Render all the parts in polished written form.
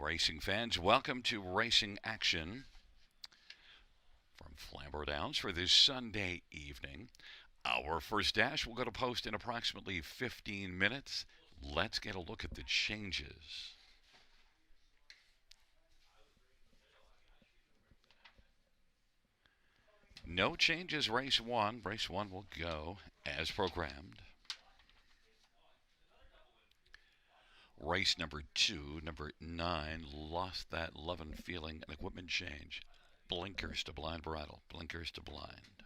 racing fans. Welcome to Racing Action from Flamboro Downs for this Sunday evening. Our first dash will go to post in approximately 15 minutes. Let's get a look at the changes. No changes, race one. Race one will go as programmed. Race number two, number 9, lost that love and feeling, an equipment change. Blinkers to blind bridle, blinkers to blind.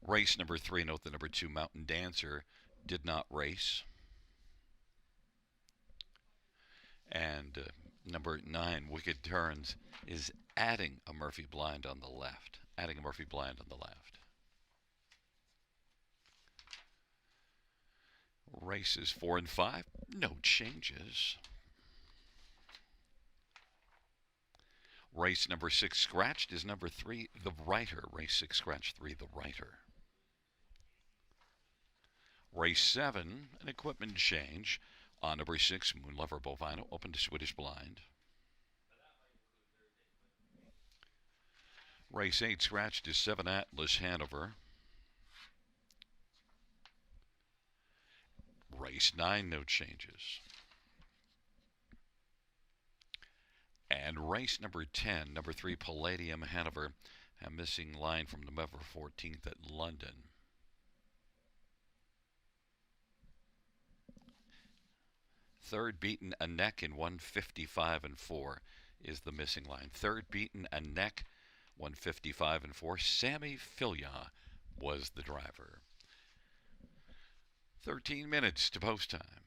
Race number 3, note the number 2, Mountain Dancer, did not race. And number 9, Wicked Turns, is adding a Murphy blind on the left. Adding a Murphy blind on the left. Races 4 and 5, no changes. Race number 6 scratched is number 3, The Writer. Race 6 scratched 3, The Writer. Race 7, an equipment change. On number 6, Moonlover Bovino, open to Swedish blind. Race 8 scratched is 7, Atlas Hanover. Race 9, no changes. And race number 10, number 3, Palladium Hanover, a missing line from November 14th at London. Third beaten a neck in 155 and 4 is the missing line. Third beaten a neck, 155 and 4. Sammy Filya was the driver. 13 minutes to post time.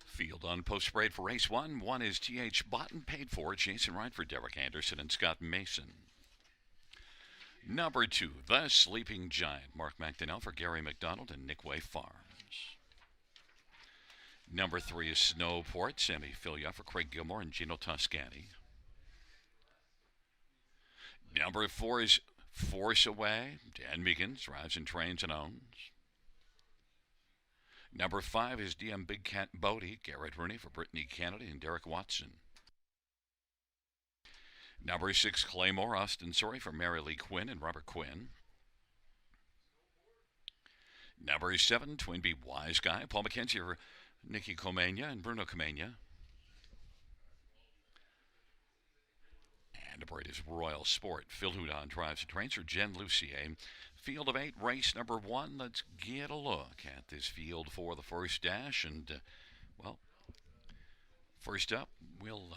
Field on post parade for race one. One is T.H. Botten, paid for. Jason Wright for Derek Anderson and Scott Mason. Number two, The Sleeping Giant. Mark McDonnell for Gary McDonald and Nickway Farms. Number three is Snowport. Sammy Filia for Craig Gilmore and Gino Toscani. Number four is Force Away. Dan Meekins drives and trains and owns. Number five is DM Big Cat Bodie. Garrett Rooney for Brittany Kennedy and Derek Watson. Number six, Claymore. Austin Sorry for Mary Lee Quinn and Robert Quinn. Number seven, Twin B Wise Guy. Paul McKenzie for Nikki Comania and Bruno Comania. And number eight is Royal Sport. Phil Houdon drives and trains for Jen Lucier. Field of eight, race number one. Let's get a look at this field for the first dash. And, well, first up, we'll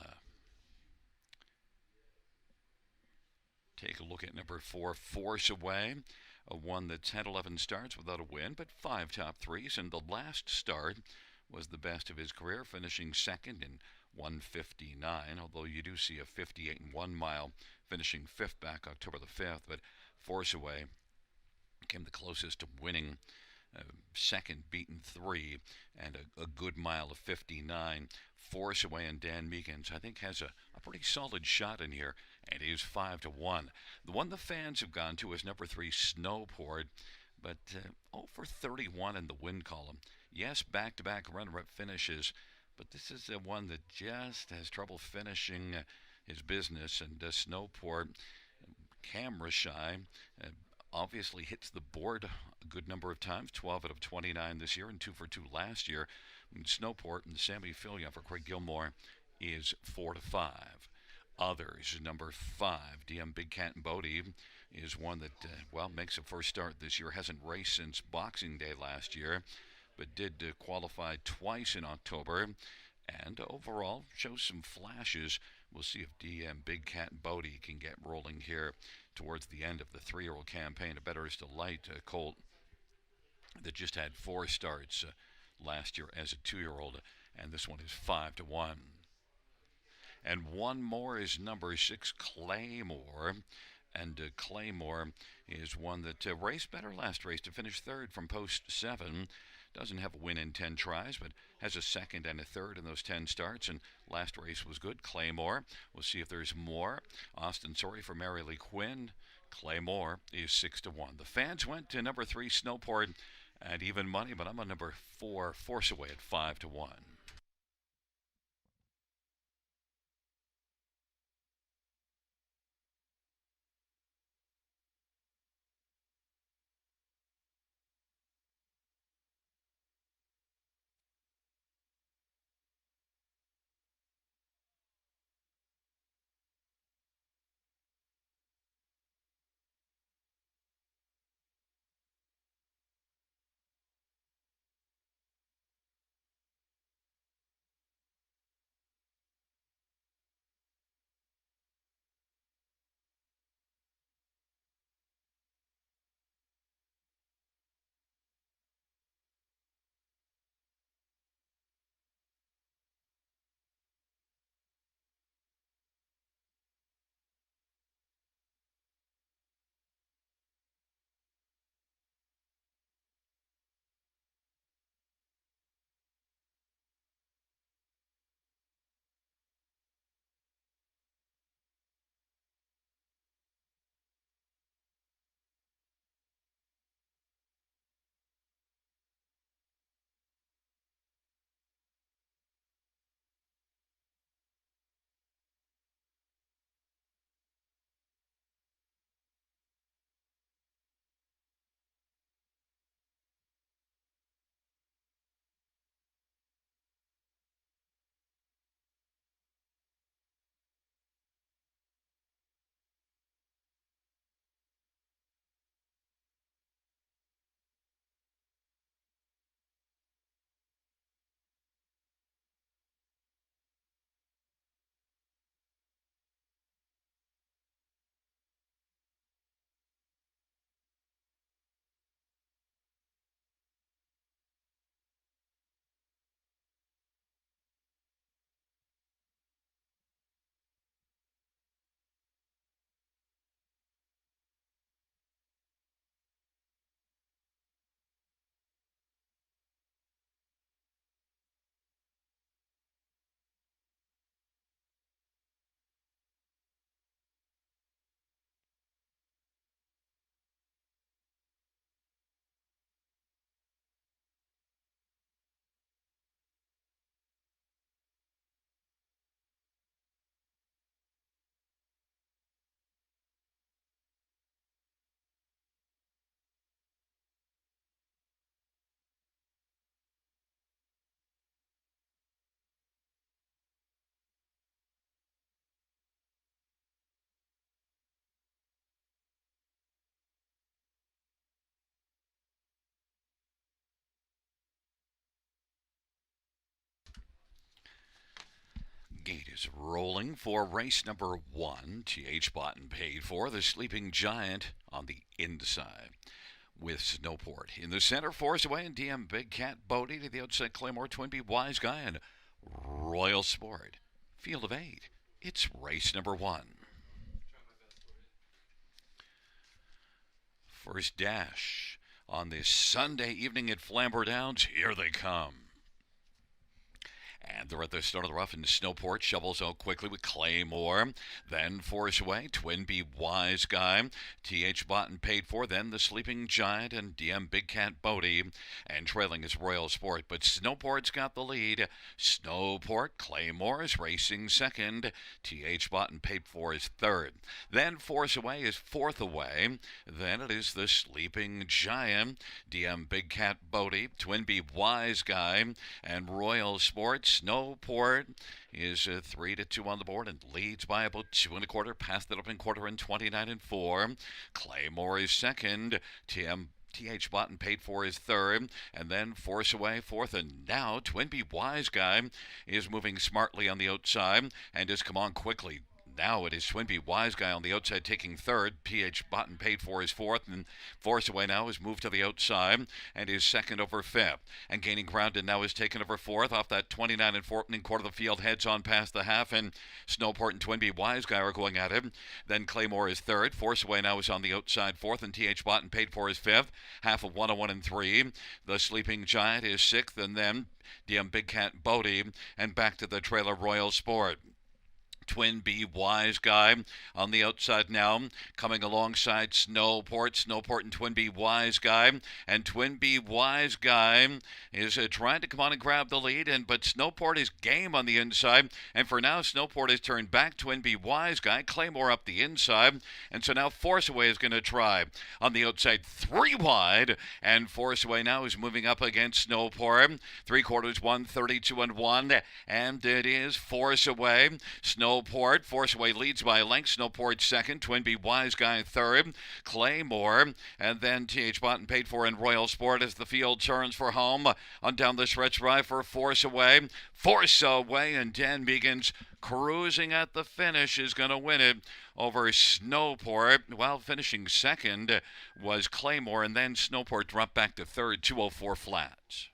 take a look at number four, Force Away. A one that's had 11 starts without a win, but 5 top threes. And the last start was the best of his career, finishing second in 159, although you do see a 58 and 1 mile, finishing fifth back October the 5th. But Force Away came the closest to winning, second, beaten 3, and a good mile of 59. Force Away and Dan Meekins, I think, has a pretty solid shot in here, and he is 5-1. The one the fans have gone to is number 3, Snowport, but 0 for 31 in the win column. Yes, back-to-back runner-up finishes, but this is the one that just has trouble finishing his business, and Snowport, camera shy, obviously hits the board a good number of times, 12 out of 29 this year and 2 for 2 last year. Snowport and Sammy Filia for Craig Gilmore is 4-5. Others, number 5, DM Big Cat and Bodie is one that, makes a first start this year. Hasn't raced since Boxing Day last year, but did qualify twice in October, and overall shows some flashes. We'll see if DM Big Cat and Bodie can get rolling here towards the end of the 3-year-old campaign. A Better is Delight colt that just had 4 starts last year as a 2-year-old, and this one is 5-1. And one more is number 6, Claymore. And Claymore is one that raced better last race to finish third from post 7. Doesn't have a win in 10 tries, but has a second and a third in those 10 starts. And last race was good. Claymore. We'll see if there's more. Austin Sorry for Mary Lee Quinn. Claymore is 6-1. The fans went to number 3, Snowport, at even money, but I'm on number 4, Force Away, at 5-1. Gate is rolling for race number 1. T.H. Boughton paid for the Sleeping Giant on the inside. With Snowport in the center, Force Away and DM Big Cat Bodie to the outside, Claymore, Twinbee, Wise Guy, and Royal Sport. Field of 8. It's race number 1. First dash on this Sunday evening at Flamboro Downs. Here they come. And they're at the start of the rough, and Snowport shovels out quickly with Claymore. Then Force Away, Twinbee, Wise Guy. T.H. Boughton paid for. Then the Sleeping Giant and DM Big Cat Bodie. And trailing is Royal Sport. But Snowport's got the lead. Snowport, Claymore is racing second. T.H. Boughton paid for is third. Then Force Away is fourth away. Then it is the Sleeping Giant, DM Big Cat Bodie, Twinbee, Wise Guy, and Royal Sport. Snowport is 3-2 on the board and leads by about 2 1/4. Past that opening quarter in 29 4. Claymore is second. T.H. Boughton paid for his third, and then Force Away fourth, and now Twinbee Wise Guy is moving smartly on the outside and has come on quickly. Now it is Twinbee Wise Guy on the outside taking third. T.H. Boughton paid for his fourth, and Force Away now has moved to the outside and is second over fifth. And gaining ground and now is taken over fourth off that 29 4 opening quarter of the field. Heads on past the half, and Snowport and Twinbee Wise Guy are going at him. Then Claymore is third. Force Away now is on the outside fourth, and T.H. Boughton paid for his fifth. Half of 101 3. The Sleeping Giant is sixth, and then DM Big Cat Bodie, and back to the trailer Royal Sport. Twinbee Wise Guy on the outside now, coming alongside Snowport and Twinbee Wise Guy, and Twinbee Wise Guy is trying to come on and grab the lead, but Snowport is game on the inside, and for now Snowport has turned back Twinbee Wise Guy. Claymore up the inside, and so now Force Away is going to try on the outside 3 wide, and Force Away now is moving up against Snowport. 3/4 132 1, and it is Force Away. Snowport, Force Away leads by a length. Snowport second, Twinbee Wise Guy third, Claymore, and then T.H. Boughton paid for in Royal Sport as the field turns for home. On down the stretch drive for Force Away. Force Away, and Dan Megan's cruising at the finish is going to win it over Snowport. While finishing second was Claymore, and then Snowport dropped back to third, 204 flats.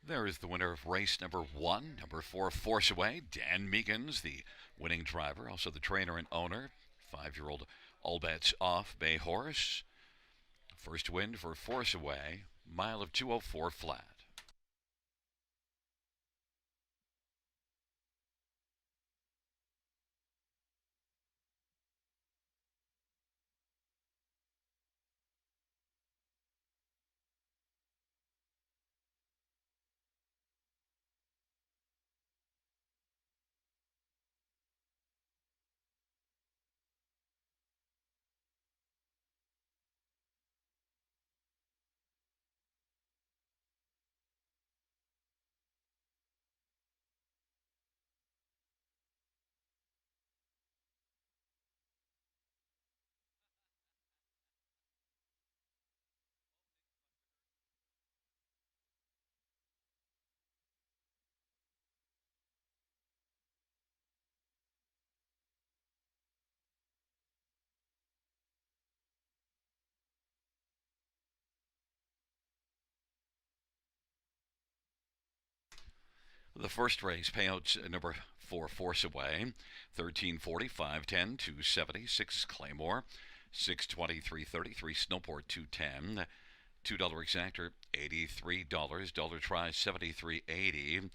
There is the winner of race number 1, number 4, Force Away. Dan Meekins, the winning driver, also the trainer and owner. 5-year-old All Bets Off Bay horse. First win for Force Away, mile of 204 flat. The first race, payouts number 4, Force Away, 1340, 510, 270, 6 Claymore, 620, 333, Snowport 210, $2 exactor, $83, dollar try, 73.80,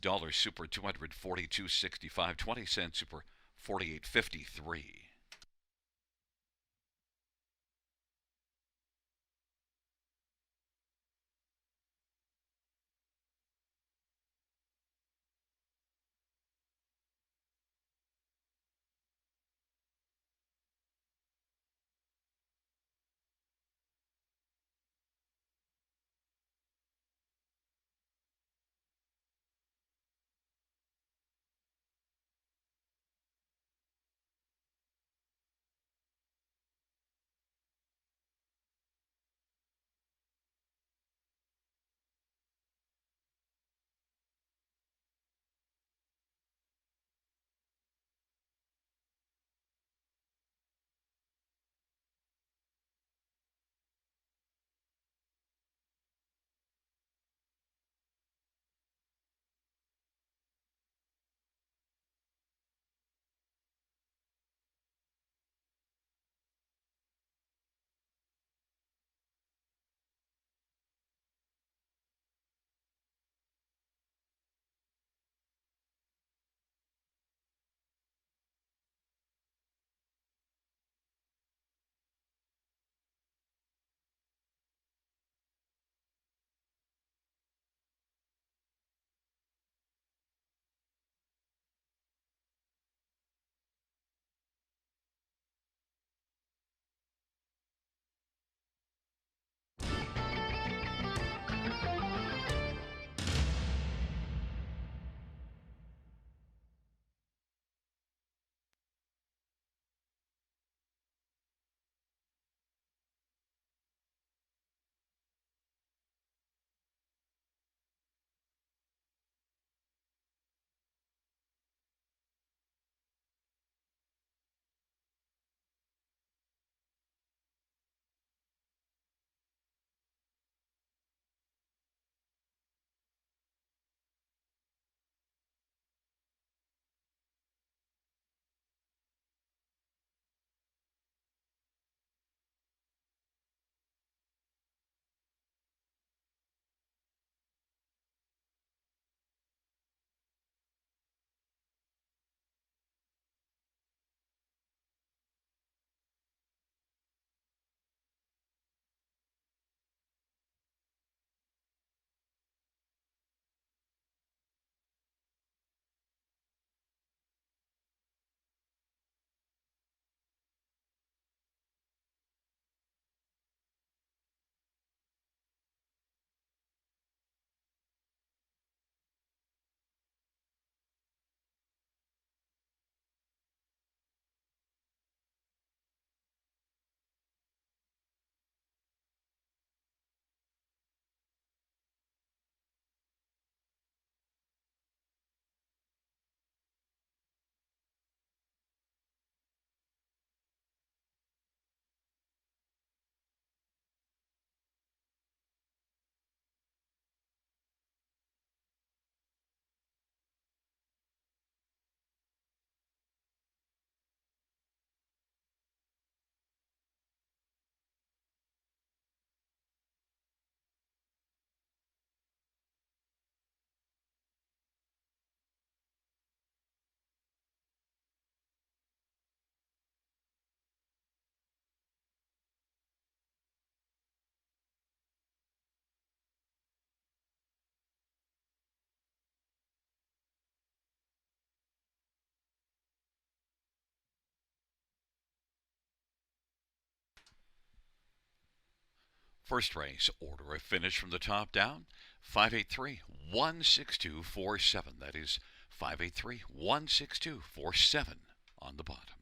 dollar super, 242.65, 20 cent super, 48.53. First race, order of finish from the top down, 583 16247. That is 583 16247 on the bottom.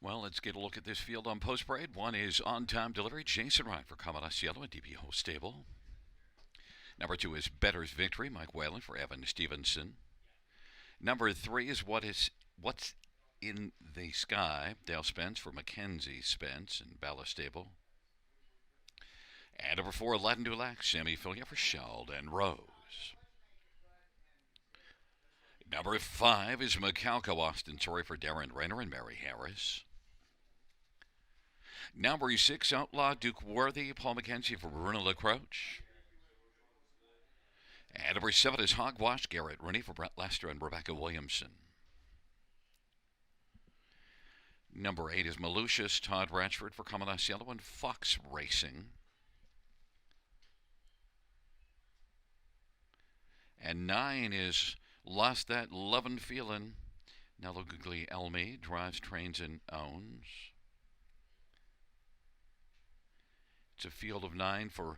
Well, let's get a look at this field on post parade. One is on time delivery. Jason Ryan for Commodore Cielo and DB Host Stable. Number 2 is Better's Victory. Mike Whalen for Evan Stevenson. Number 3 is What's in the Sky. Dale Spence for Mackenzie Spence and Balla Stable. And number 4, Aladdin Dulac. Sammy Filia for Sheldon Rose. Number 5 is Macalco Austin Torrey for Darren Renner and Mary Harris. Number 6, Outlaw Duke Worthy, Paul McKenzie for Bruno LaCroix. And number 7 is Hogwash, Garrett Rooney for Brett Lester and Rebecca Williamson. Number 8 is Malucius, Todd Ratchford for Commodore Cielo and Fox Racing. And 9 is Lost That Lovin' Feelin', Nello Guglielmi, drives, trains, and owns. It's a field of 9 for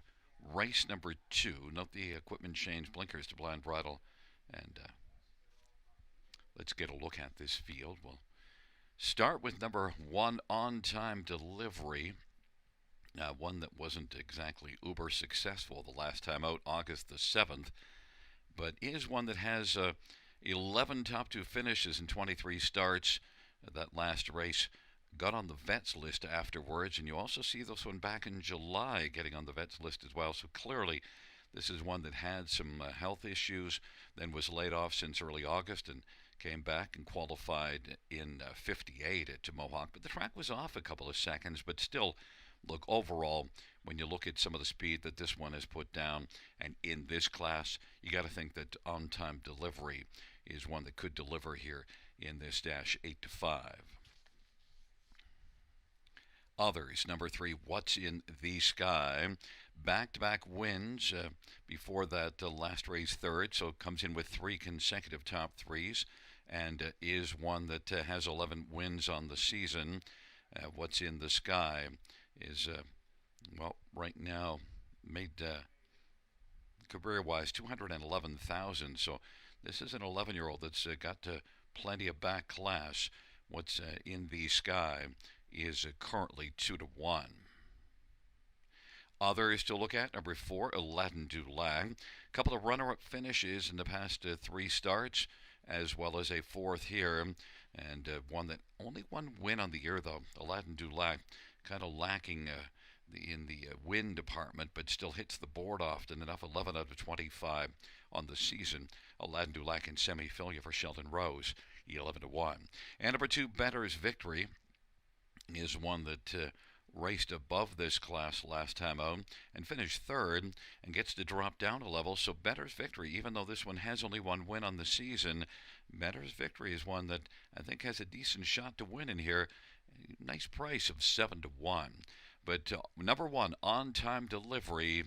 race number 2. Note the equipment change, blinkers to blind bridle. And let's get a look at this field. We'll start with number 1, On Time Delivery. One that wasn't exactly uber successful the last time out, August the 7th, but is one that has 11 top 2 finishes and 23 starts. That last race got on the vets list afterwards, and you also see this one back in July getting on the vets list as well. So clearly this is one that had some health issues, then was laid off since early August and came back and qualified in 58 at Mohawk. But the track was off a couple of seconds, but still, look, overall, when you look at some of the speed that this one has put down, and in this class, you got to think that On Time Delivery is one that could deliver here in this dash 8 to 5. Others, number 3, What's in the Sky. Back-to-back wins before that last race third, so it comes in with 3 consecutive top 3s and is one that has 11 wins on the season. What's in the Sky is, right now made career-wise 211,000, so this is an 11-year-old that's got plenty of back class. What's in the Sky is currently 2 to 1. Others to look at, number 4, Aladdin Dulac. A couple of runner-up finishes in the past 3 starts, as well as a 4th here, and one that only 1 win on the year, though. Aladdin Dulac kind of lacking in the win department, but still hits the board often enough. 11 out of 25 on the season. Aladdin Dulac and Semi Filia for Sheldon Rose, 11 to 1. And number 2, Better's Victory, is one that raced above this class last time out and finished 3rd and gets to drop down a level. So Better's Victory, even though this one has only 1 win on the season, Better's Victory is one that I think has a decent shot to win in here. Nice price of 7 to 1. But number 1, On Time Delivery,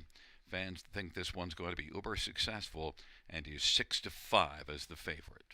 fans think this one's going to be uber successful and is 6 to 5 as the favorite.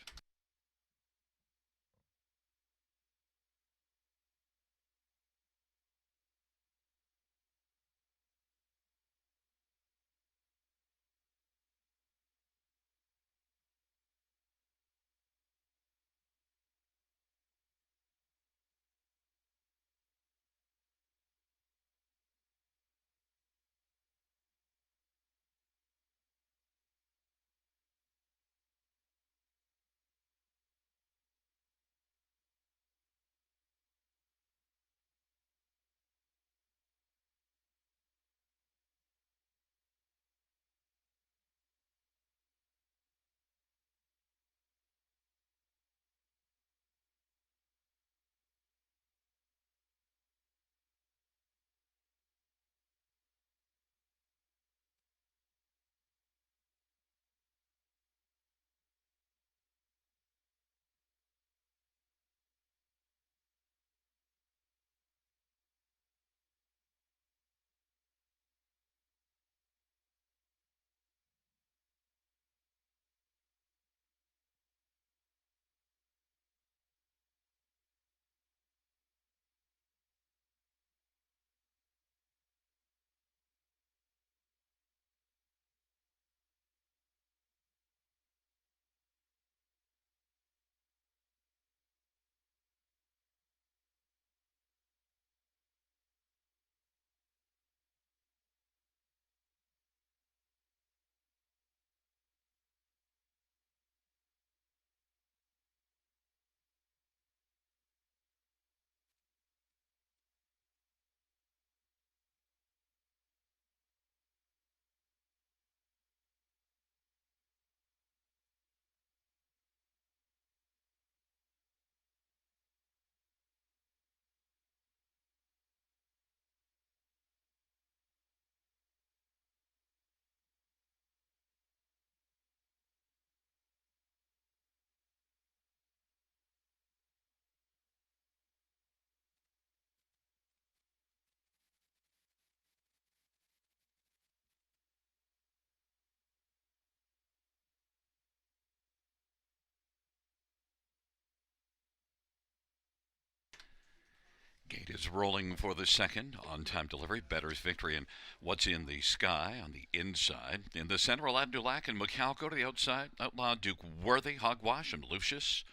Gate is rolling for the second. On-time delivery. Better's Victory. And What's in the Sky on the inside. In the center, Aladdin Dulac and Macau go to the outside. Outlaw Duke Worthy, Hogwash, and Lucius.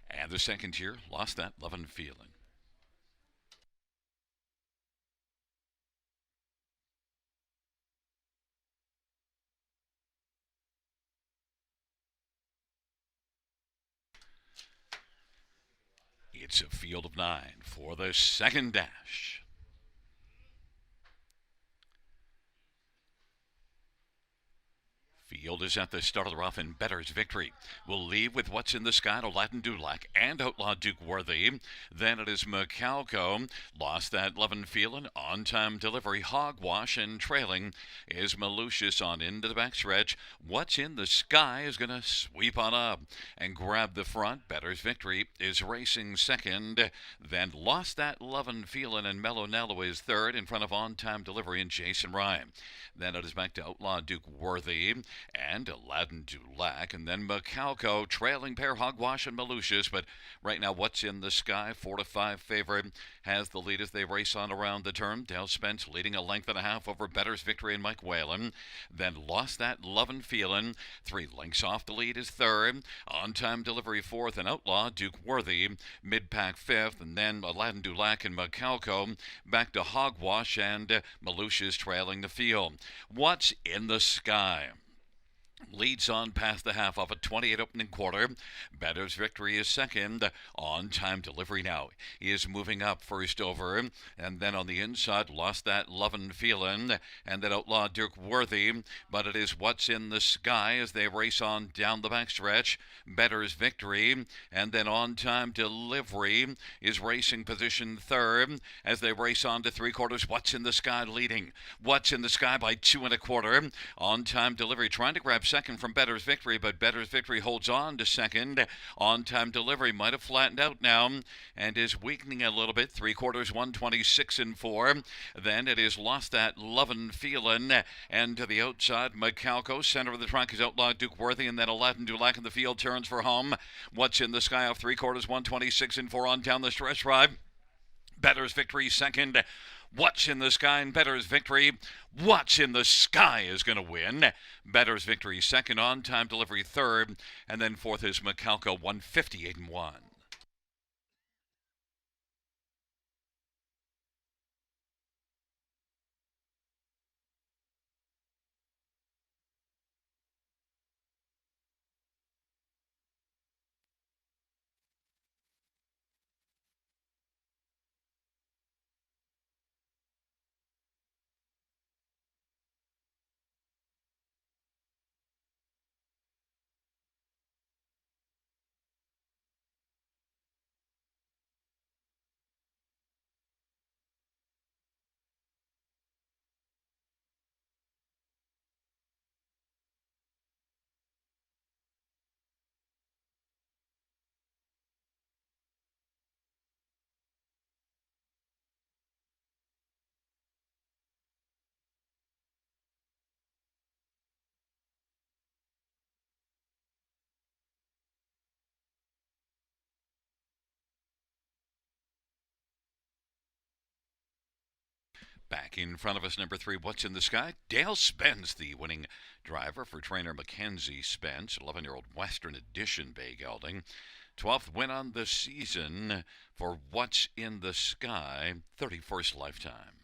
And the second tier, Lost That Lovin' Feelin'. It's a field of 9 for the second dash. Field is at the start of the rough, and Better's Victory will leave with What's in the Sky to Aladdin Dulac and Outlaw Duke Worthy. Then it is Macalco, Lost That Lovin' Feelin', On Time Delivery, Hogwash, and trailing is Malucius on into the backstretch. What's in the Sky is going to sweep on up and grab the front. Better's Victory is racing second. Then Lost That Lovin' Feelin' and Mellow Nello is third in front of On Time Delivery and Jason Ryan. Then it is back to Outlaw Duke Worthy and Aladdin Dulac, and then Macalco, trailing pair Hogwash and Malucius. But right now, What's in the Sky, 4-5 favorite, has the lead as they race on around the turn. Dale Spence leading a length and a half over Better's Victory and Mike Whalen. Then Lost That Lovin' Feelin', 3 lengths off the lead is third. On Time Delivery fourth, and Outlaw Duke Worthy mid-pack fifth, and then Aladdin Dulac and Macalco back to Hogwash and Malucius trailing the field. What's in the Sky leads on past the half of a 28 opening quarter. Better's Victory is second. On Time Delivery now is moving up first over, and then on the inside, Lost That Lovin' Feelin', and then Outlaw Duke Worthy. But it is What's in the Sky as they race on down the backstretch. Better's Victory, and then On Time Delivery is racing position third as they race on to three quarters. What's in the Sky leading. What's in the Sky by 2 1/4. On Time Delivery trying to grab second from Better's Victory, but Better's Victory holds on to second. On Time Delivery might have flattened out now and is weakening a little bit. Three quarters, 126 and 4. Then it is Lost That Lovin' Feelin', and to the outside, Macalco. Center of the trunk is Outlaw Duke Worthy, and then Aladdin Dulac in the field turns for home. What's in the Sky off three quarters, 126 and 4 on down the stretch ride. Better's Victory second. What's in the Sky and Better's Victory. What's in the Sky is going to win. Better's Victory second. On Time Delivery third, and then fourth is Macalco, 158 and 1. Back in front of us, number 3, What's in the Sky? Dale Spence, the winning driver for trainer Mackenzie Spence, 11-year-old Western Edition bay gelding. 12th win on the season for What's in the Sky, 31st lifetime.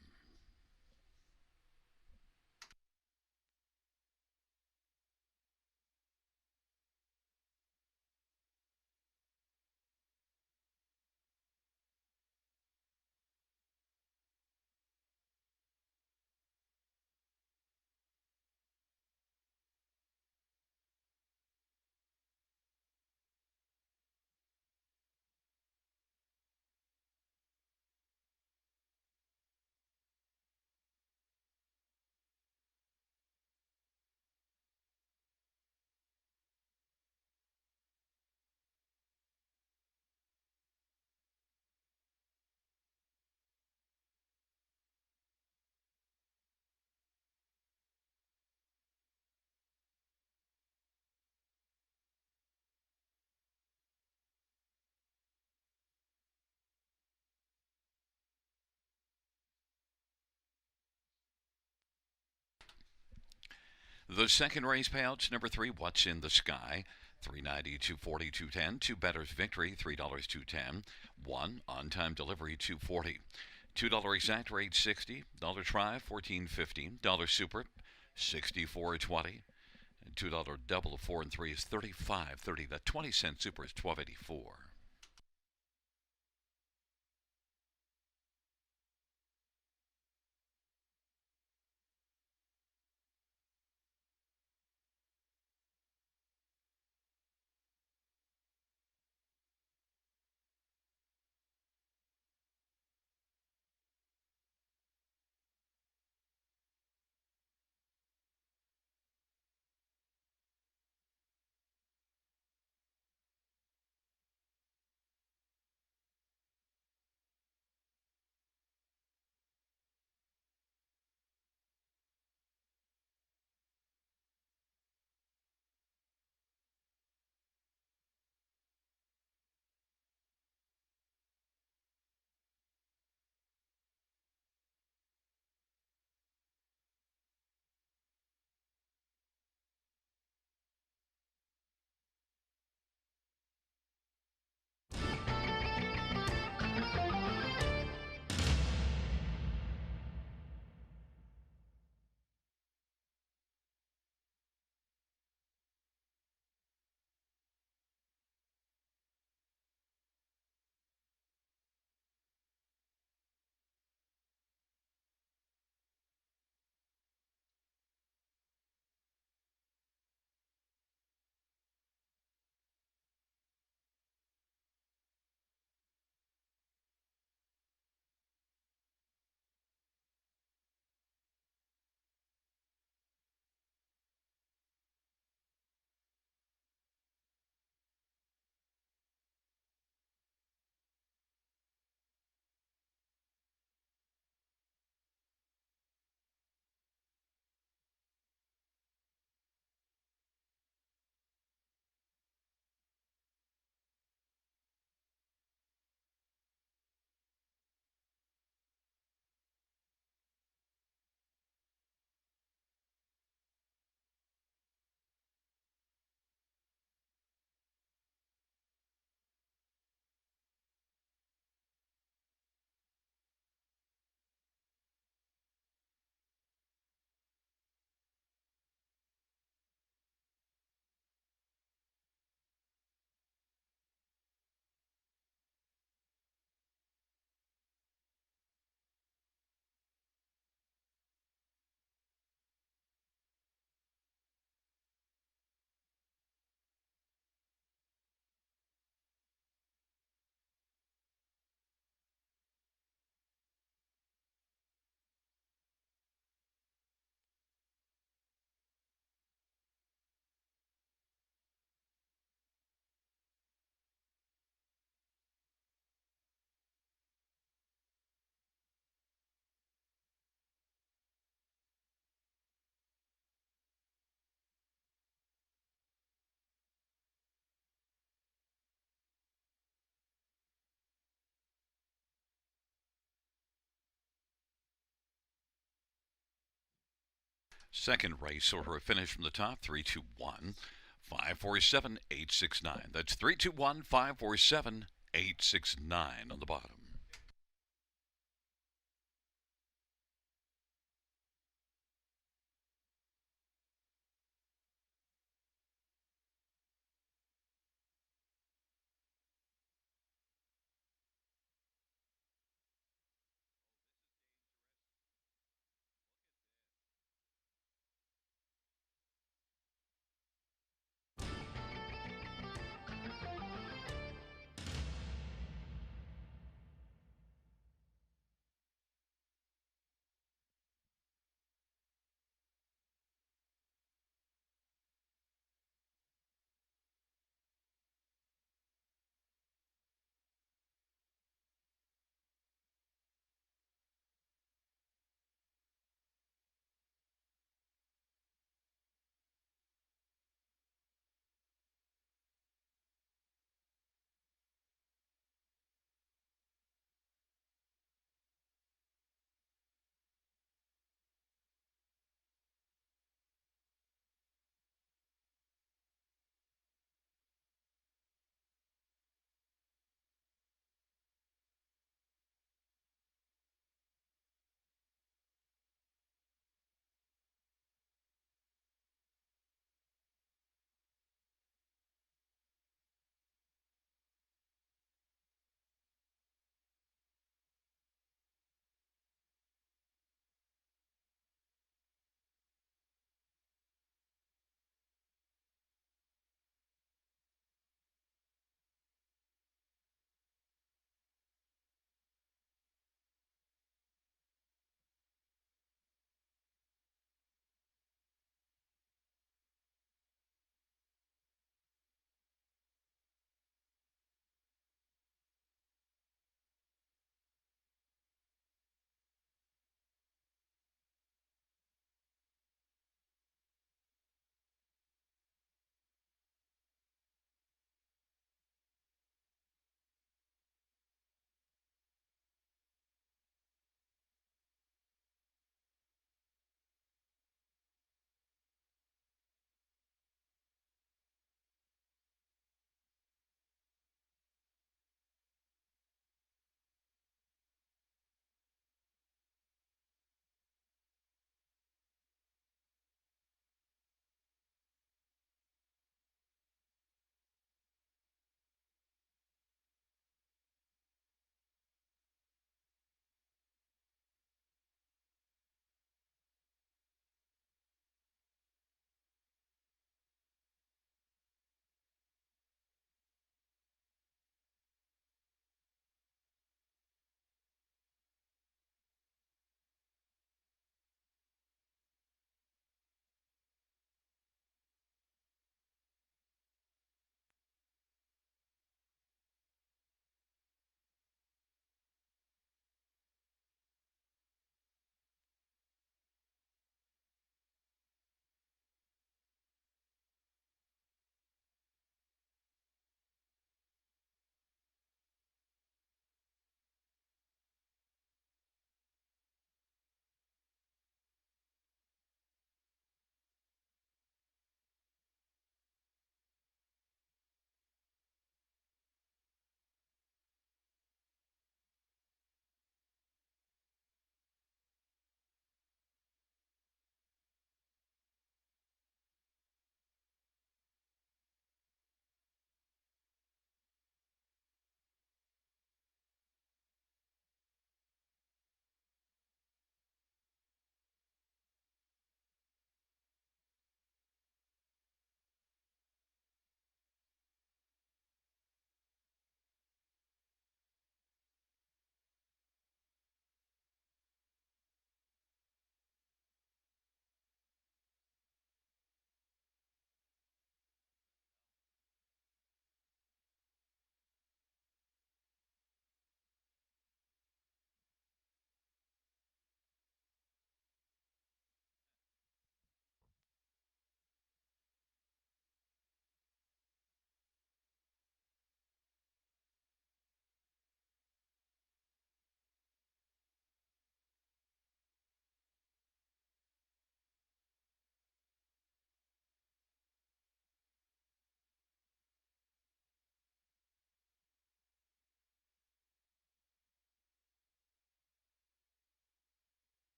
The second race payouts, number 3, What's in the Sky? 390, 240, 210. Two betters victory, $3, 210. One on time delivery, 240. $2 exact rate, 60. Dollar try, 14.50. Dollar super, 64.20. And $2 double of 4 and 3 is 35.30. The 20-cent super is 12.84. Second race order of finish from the top, 321 547 869. That's 321 547 869 on the bottom.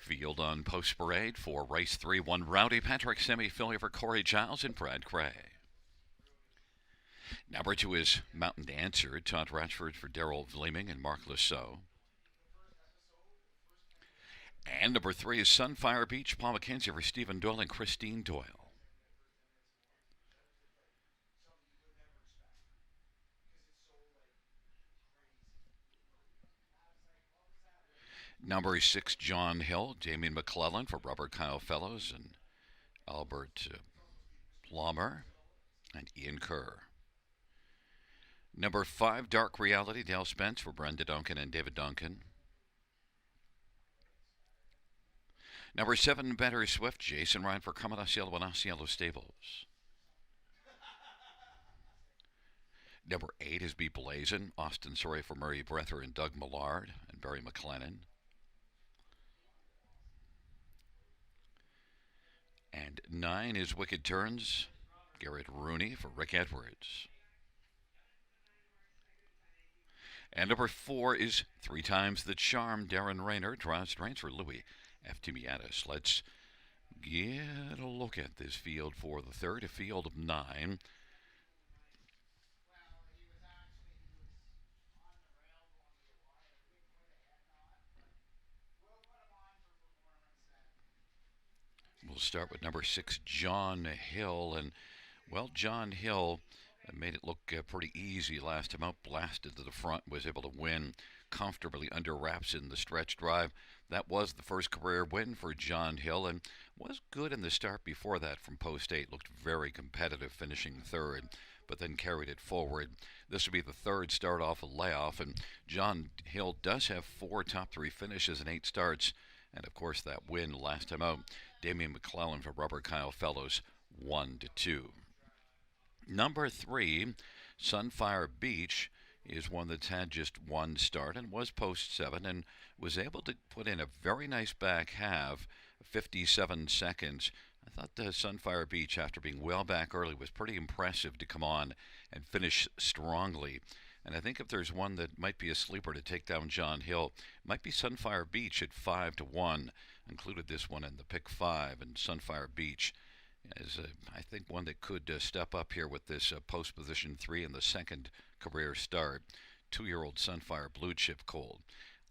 Field on Post Parade for race 3, 1 Rowdy Patrick, semi-filly for Corey Giles and Brad Cray. Number 2 is Mountain Dancer, Todd Ratchford for Daryl Vleeming and Mark Lasso. And number 3 is Sunfire Beach, Paul McKenzie for Stephen Doyle and Christine Doyle. Number 6, John Hill, Damien McClellan for Robert Kyle Fellows and Albert Plummer and Ian Kerr. Number 5, Dark Reality, Dale Spence for Brenda Duncan and David Duncan. Number 7, Better Swift, Jason Ryan for Camarasiello and Asiello Stables. Number 8 is Be Blazin', Austin Sorry for Murray Breather and Doug Millard and Barry McLennan. And 9 is Wicked Turns, Garrett Rooney for Rick Edwards. And number 4 is 3 Times the Charm, Darren Rayner, draws reins for Louis F. Timiatis. Let's get a look at this field for the third, a field of 9. We'll start with number 6, John Hill. And, well, John Hill made it look pretty easy last time out. Blasted to the front, was able to win comfortably under wraps in the stretch drive. That was the first career win for John Hill and was good in the start before that from post 8. Looked very competitive, finishing third, but then carried it forward. This would be the third start off a layoff, and John Hill does have 4 top 3 finishes and 8 starts. And, of course, that win last time out, Damien McClellan for Robert Kyle Fellows, 1-2. Number 3, Sunfire Beach, is one that's had just 1 start and was post 7 and was able to put in a very nice back half, 57 seconds. I thought the Sunfire Beach, after being well back early, was pretty impressive to come on and finish strongly. And I think if there's one that might be a sleeper to take down John Hill, it might be Sunfire Beach at 5-1. Included this one in the pick 5, and Sunfire Beach is, I think, one that could step up here with this post position 3 in the second career start. 2-year-old Sunfire Blue Chip Cold.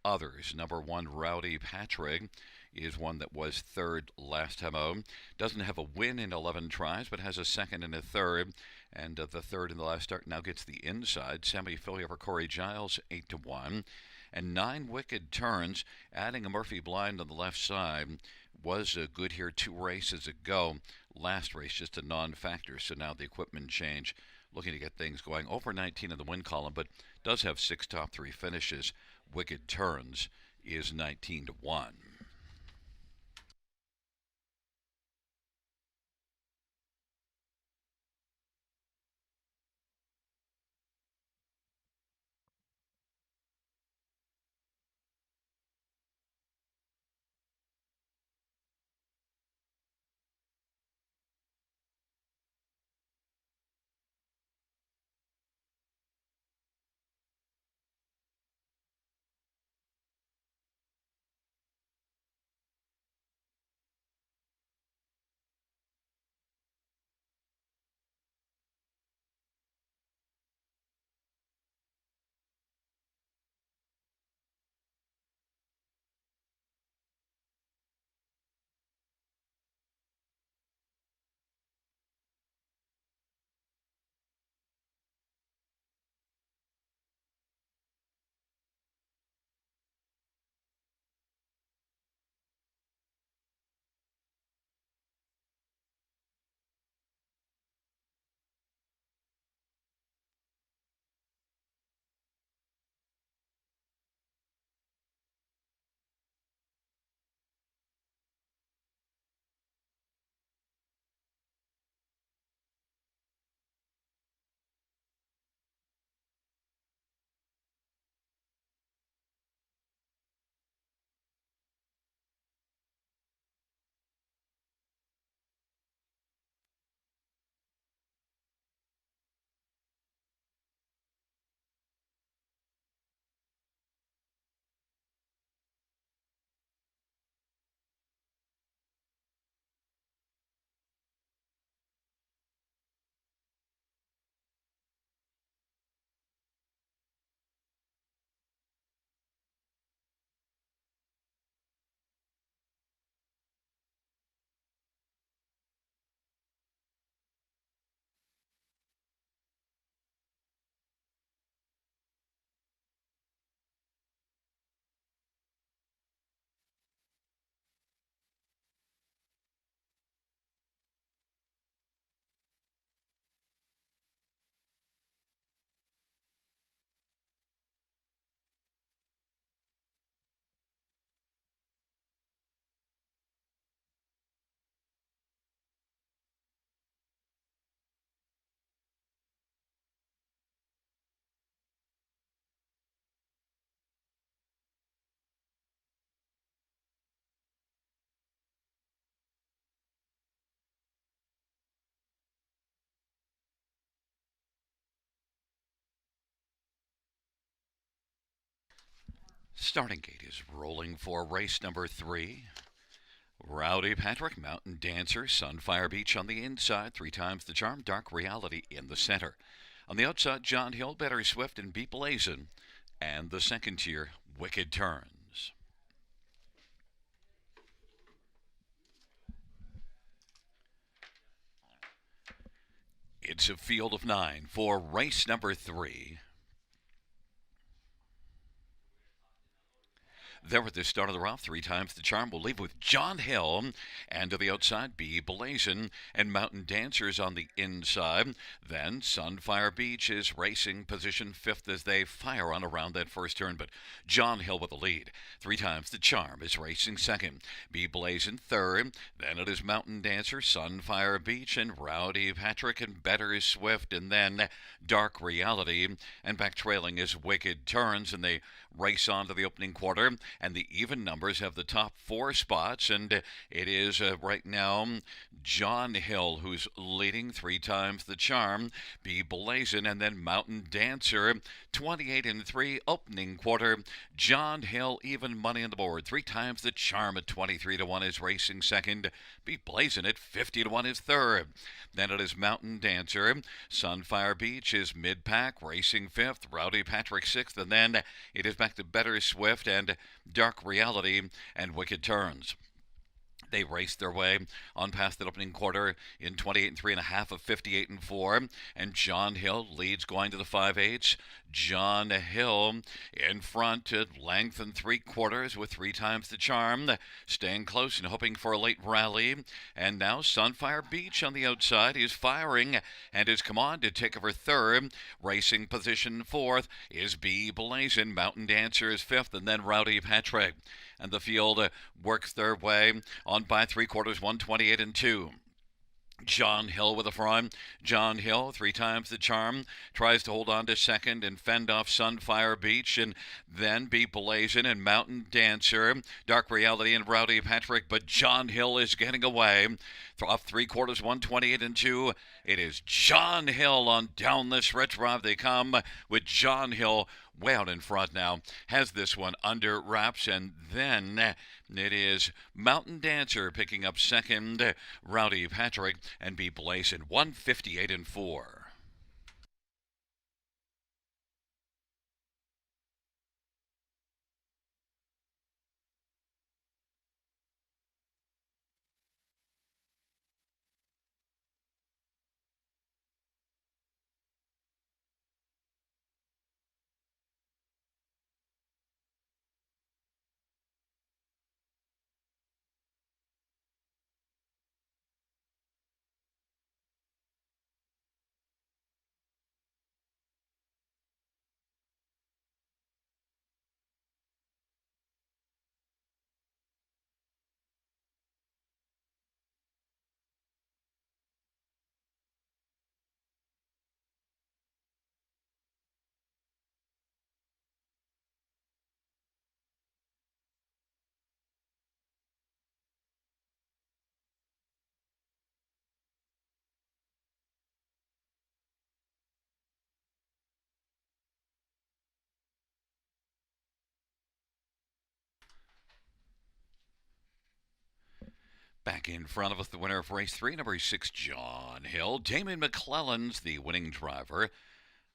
Others, number 1, Rowdy Patrick, is one that was third last time out. Doesn't have a win in 11 tries, but has a second and a third. And the third in the last start now gets the inside. Semi-filly over Corey Giles, 8-1. And 9 Wicked Turns, adding a Murphy blind on the left side, was good here 2 races ago. Last race just a non-factor, so now the equipment change. Looking to get things going over 19 in the win column, but does have 6 top 3 finishes. Wicked Turns is 19-1. Starting gate is rolling for race number 3. Rowdy Patrick, Mountain Dancer, Sunfire Beach on the inside, 3 times the charm, Dark Reality in the center. On the outside, John Hill, Better Swift, and Be Blazin'. And the second tier, Wicked Turns. It's a field of 9 for race number 3. There at the start of the route, 3 times the charm. We'll leave with John Hill, and to the outside, Be Blazin' and Mountain Dancers on the inside. Then Sunfire Beach is racing position 5th as they fire on around that first turn, but John Hill with the lead. 3 times the charm is racing 2nd. Be Blazin' 3rd. Then it is Mountain Dancer, Sunfire Beach, and Rowdy Patrick, and Better Swift, and then Dark Reality. And back trailing is Wicked Turns, and they race on to the opening quarter. And the even numbers have the top 4 spots, and it is right now John Hill who's leading, 3 times the charm, Be Blazin', and then Mountain Dancer, 28-3 opening quarter. John Hill even money on the board, 3 times the charm at 23-1 is racing 2nd. Be Blazin' at 50-1 is 3rd. Then it is Mountain Dancer. Sunfire Beach is mid-pack, racing 5th. Rowdy Patrick 6th, and then it is back to Better Swift and Dark Reality and Wicked Turns. They raced their way on past the opening quarter in 28-3.5 of 58-4, and John Hill leads going to the 5/8. John Hill in front at length and 3/4 with 3 times the charm, staying close and hoping for a late rally. And now Sunfire Beach on the outside is firing and has come on to take over 3rd. Racing position 4th is Be Blazin'. Mountain Dancer is 5th, and then Rowdy Patrick. And the field works their way on by 3/4, 128-2. John Hill with a front. John Hill, 3 times the charm, tries to hold on to 2nd and fend off Sunfire Beach, and then Be Blazin' and Mountain Dancer, Dark Reality and Rowdy Patrick, but John Hill is getting away. Off 3/4, 128-2. It is John Hill on down the stretch drive. They come with John Hill way out in front now. Has this one under wraps, and then it is Mountain Dancer picking up 2nd. Rowdy Patrick and Be Blazin', 158-4. Back in front of us, the winner of race 3, number 6, John Hill. Damon McClellan's the winning driver.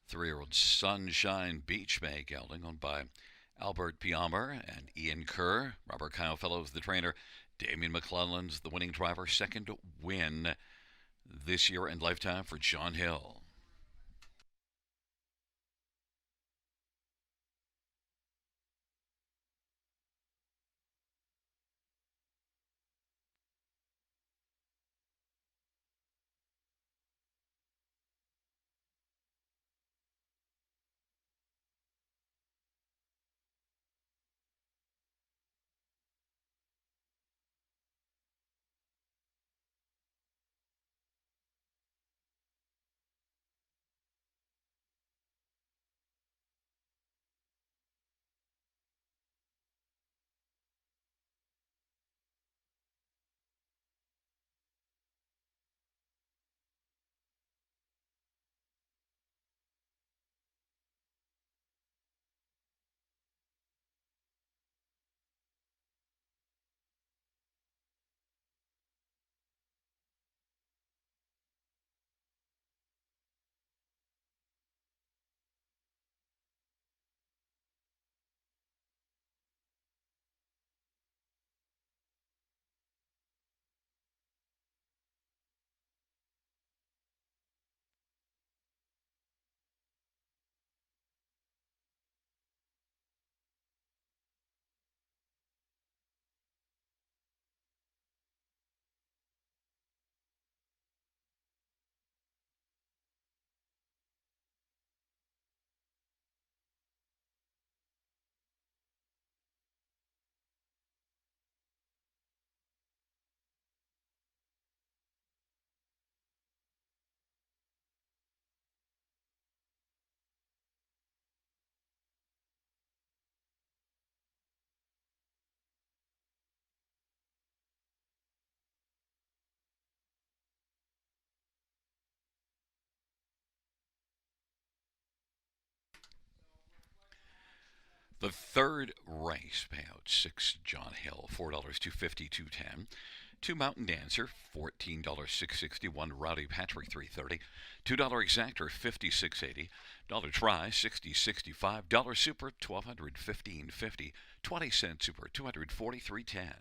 3-year-old Sunshine Beach May gelding, owned by Albert Piamer and Ian Kerr. Robert Kyle Fellows, the trainer. Damien McClellan's the winning driver. 2nd win this year and lifetime for John Hill. The third race payout 6 John Hill $4 250 210. 2 Mountain Dancer $14 661. Rowdy Patrick $330. $2 Exactor $56.80. Dollar Try $60.65. Dollar Super $1200 $15.50. 20-cent Super $243.10.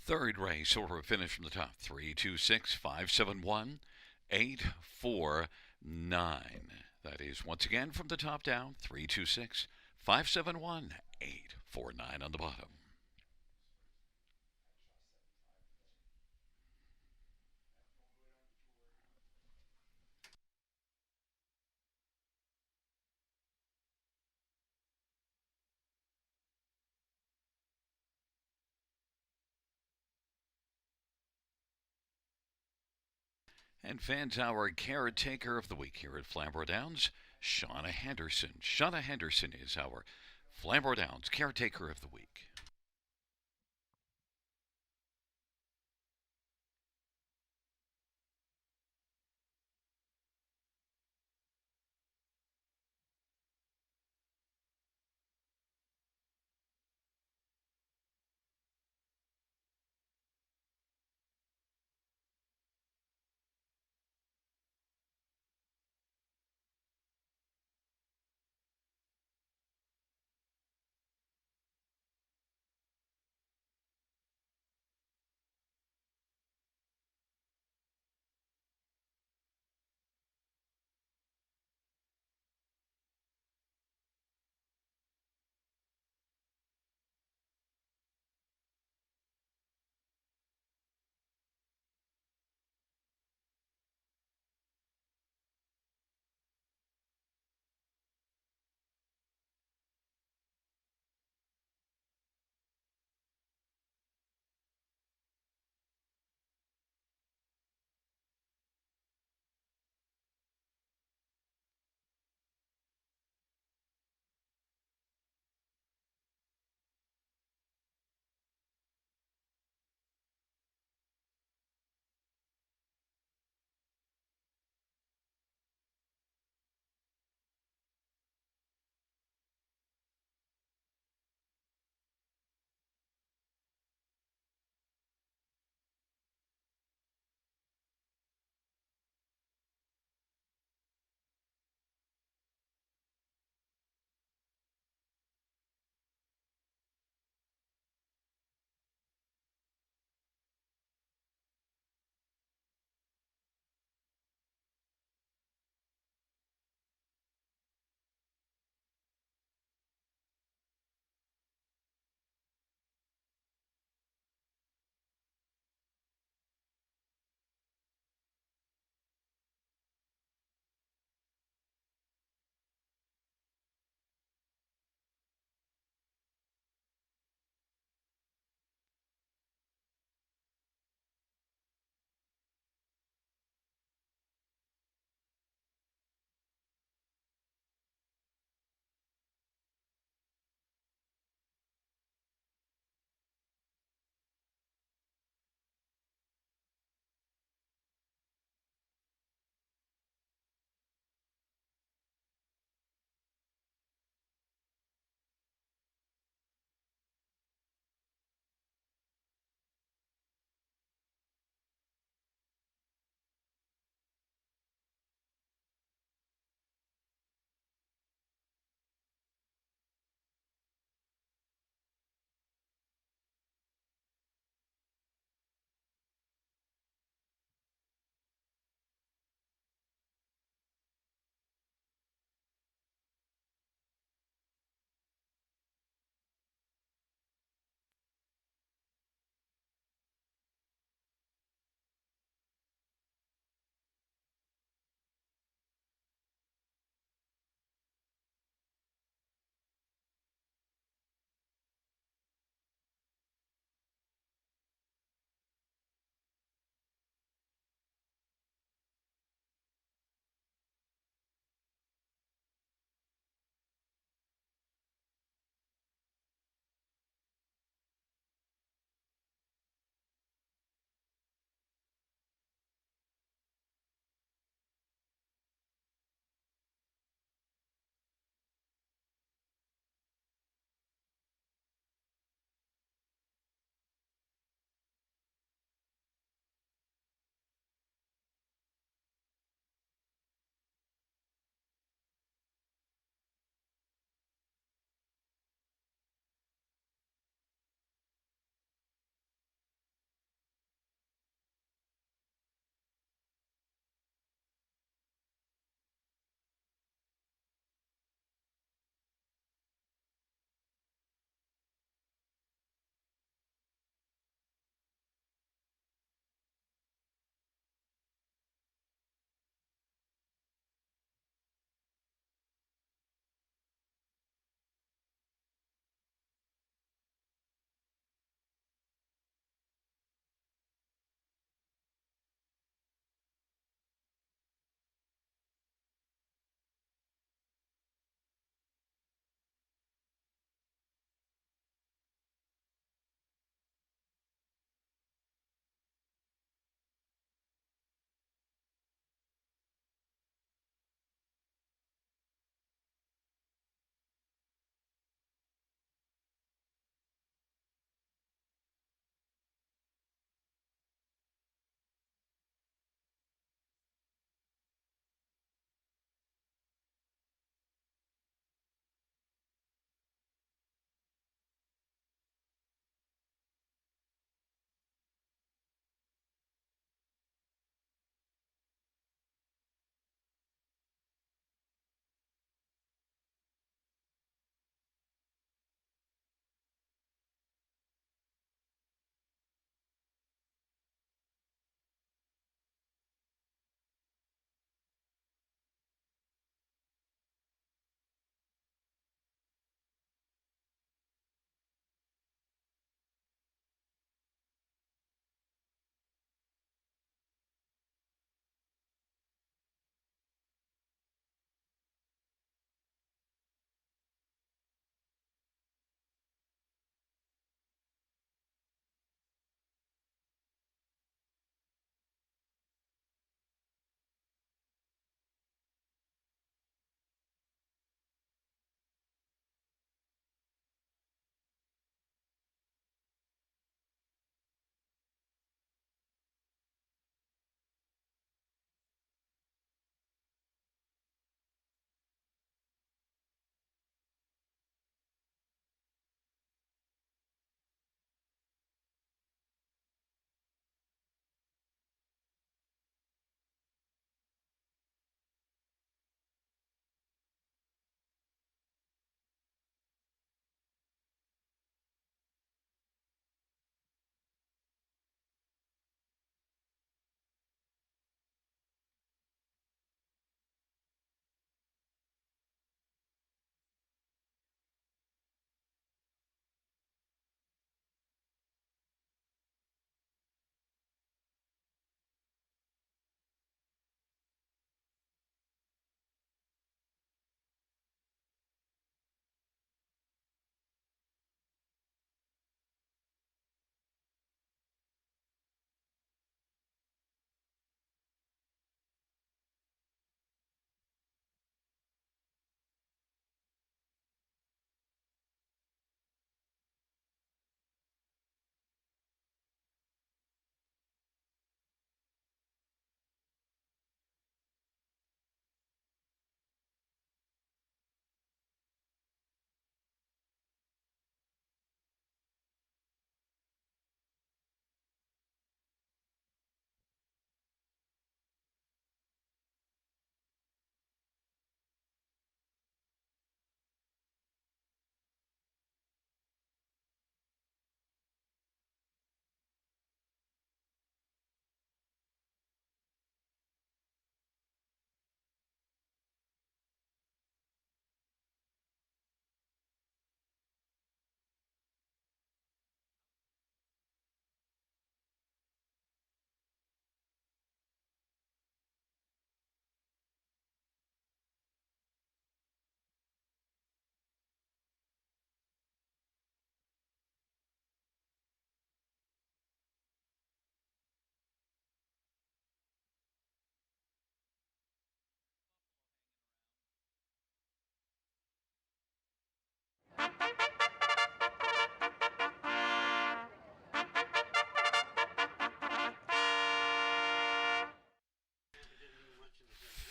Third race order of finish from the top 326 571 849. That is once again from the top down 326 571 849 on the bottom. And fans, our caretaker of the week here at Flamboro Downs, Shauna Henderson. Shauna Henderson is our Flamboro Downs caretaker of the week.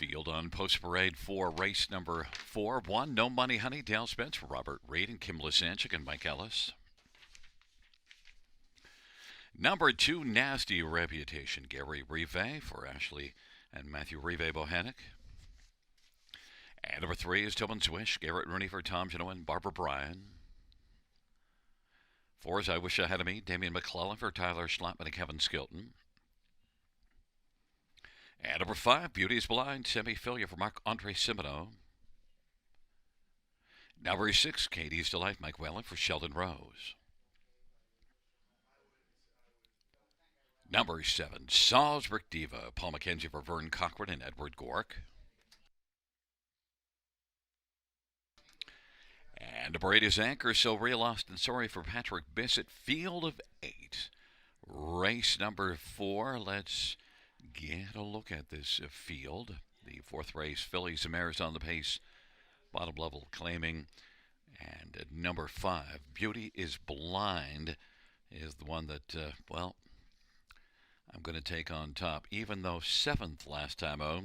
Field on Post Parade for race number 4. 1, No Money Honey, Dale Spence, Robert Reed, and Kim Lysanchik and Mike Ellis. Number 2, Nasty Reputation, Gary Rive for Ashley and Matthew Rive Bohanec. And number 3 is Tobin Swish, Garrett Rooney for Tom Genoa and Barbara Bryan. 4 is I Wish I Had a Me, Damian McClellan for Tyler Schlattman and Kevin Skilton. And number 5, Beauty is Blind, Semi-Filia for Marc-Andre Simino. Number 6, Katie's Delight, Mike Whalen for Sheldon Rose. Number 7, Salzburg Diva, Paul McKenzie for Vern Cochran and Edward Gork. And number 8 is Anchor, So Real Lost and Sorry for Patrick Bissett, Field of 8. Race number 4, let's get a look at this field. The 4th race, Fillies and Mares on the pace, bottom level claiming. And at number 5, Beauty is Blind, is the one that, I'm going to take on top, even though 7th last time out.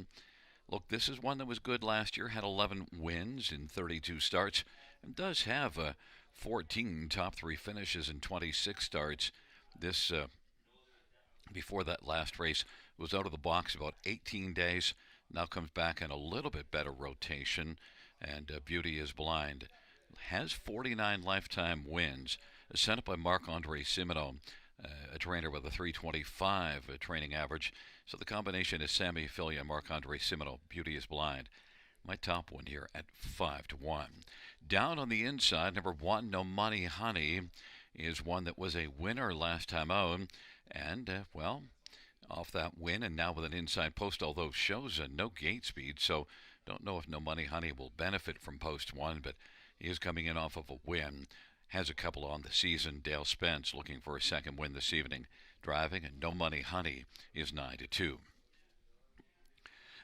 Look, this is one that was good last year, had 11 wins in 32 starts, and does have 14 top 3 finishes in 26 starts. This, before that last race, was out of the box about 18 days. Now comes back in a little bit better rotation, and Beauty is Blind has 49 lifetime wins, sent up by Marc-Andre Simino, a trainer with a 325 training average. So the combination is Semi-Filia and Marc-Andre Simino. Beauty is Blind. My top one here at 5-1. Down on the inside, number 1, No Money Honey, is one that was a winner last time out. And, off that win and now with an inside post, although shows no gate speed. So don't know if No Money Honey will benefit from post 1, but he is coming in off of a win. Has a couple on the season. Dale Spence looking for a second win this evening. Driving, and No Money Honey is 9-2.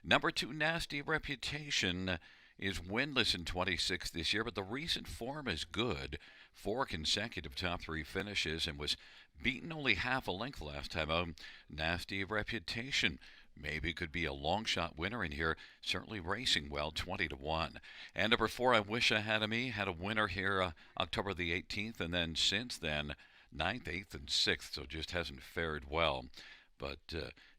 Number 2, Nasty Reputation, is winless in 26 this year, but the recent form is good. 4 consecutive top 3 finishes and was beaten only half a length last time out. Nasty Reputation maybe could be a long shot winner in here. Certainly racing well, 20-1. And number 4, I Wish I Had a Me, had a winner here October the 18th, and then since then 9th, 8th, and 6th, so just hasn't fared well. But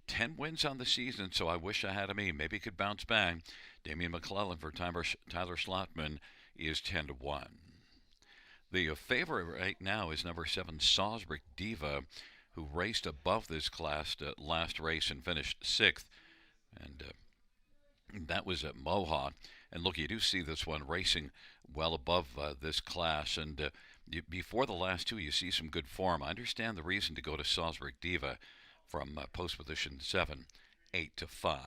10 wins on the season, so I Wish I Had a Me. Maybe could bounce back. Damian McClellan for Tyler Schlattman is 10-1. The favorite right now is number 7, Salzburg Diva, who raced above this class last race and finished 6th. And that was at Mohawk. And look, you do see this one racing well above this class. And before the last 2, you see some good form. I understand the reason to go to Salzburg Diva from post position 7, 8-5.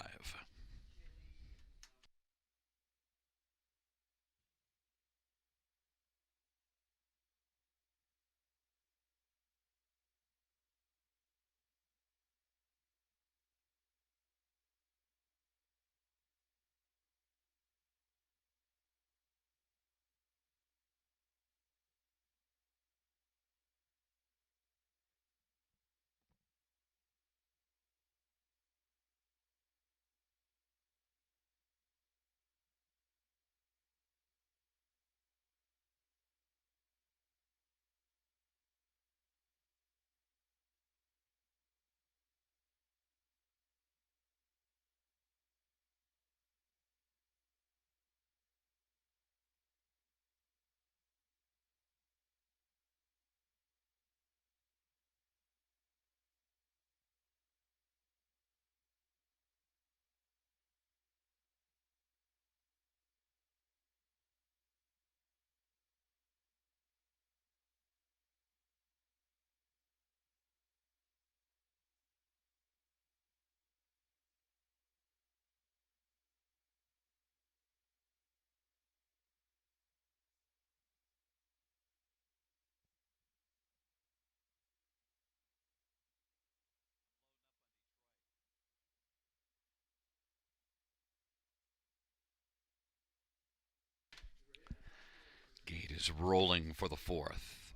Gate is rolling for the 4th.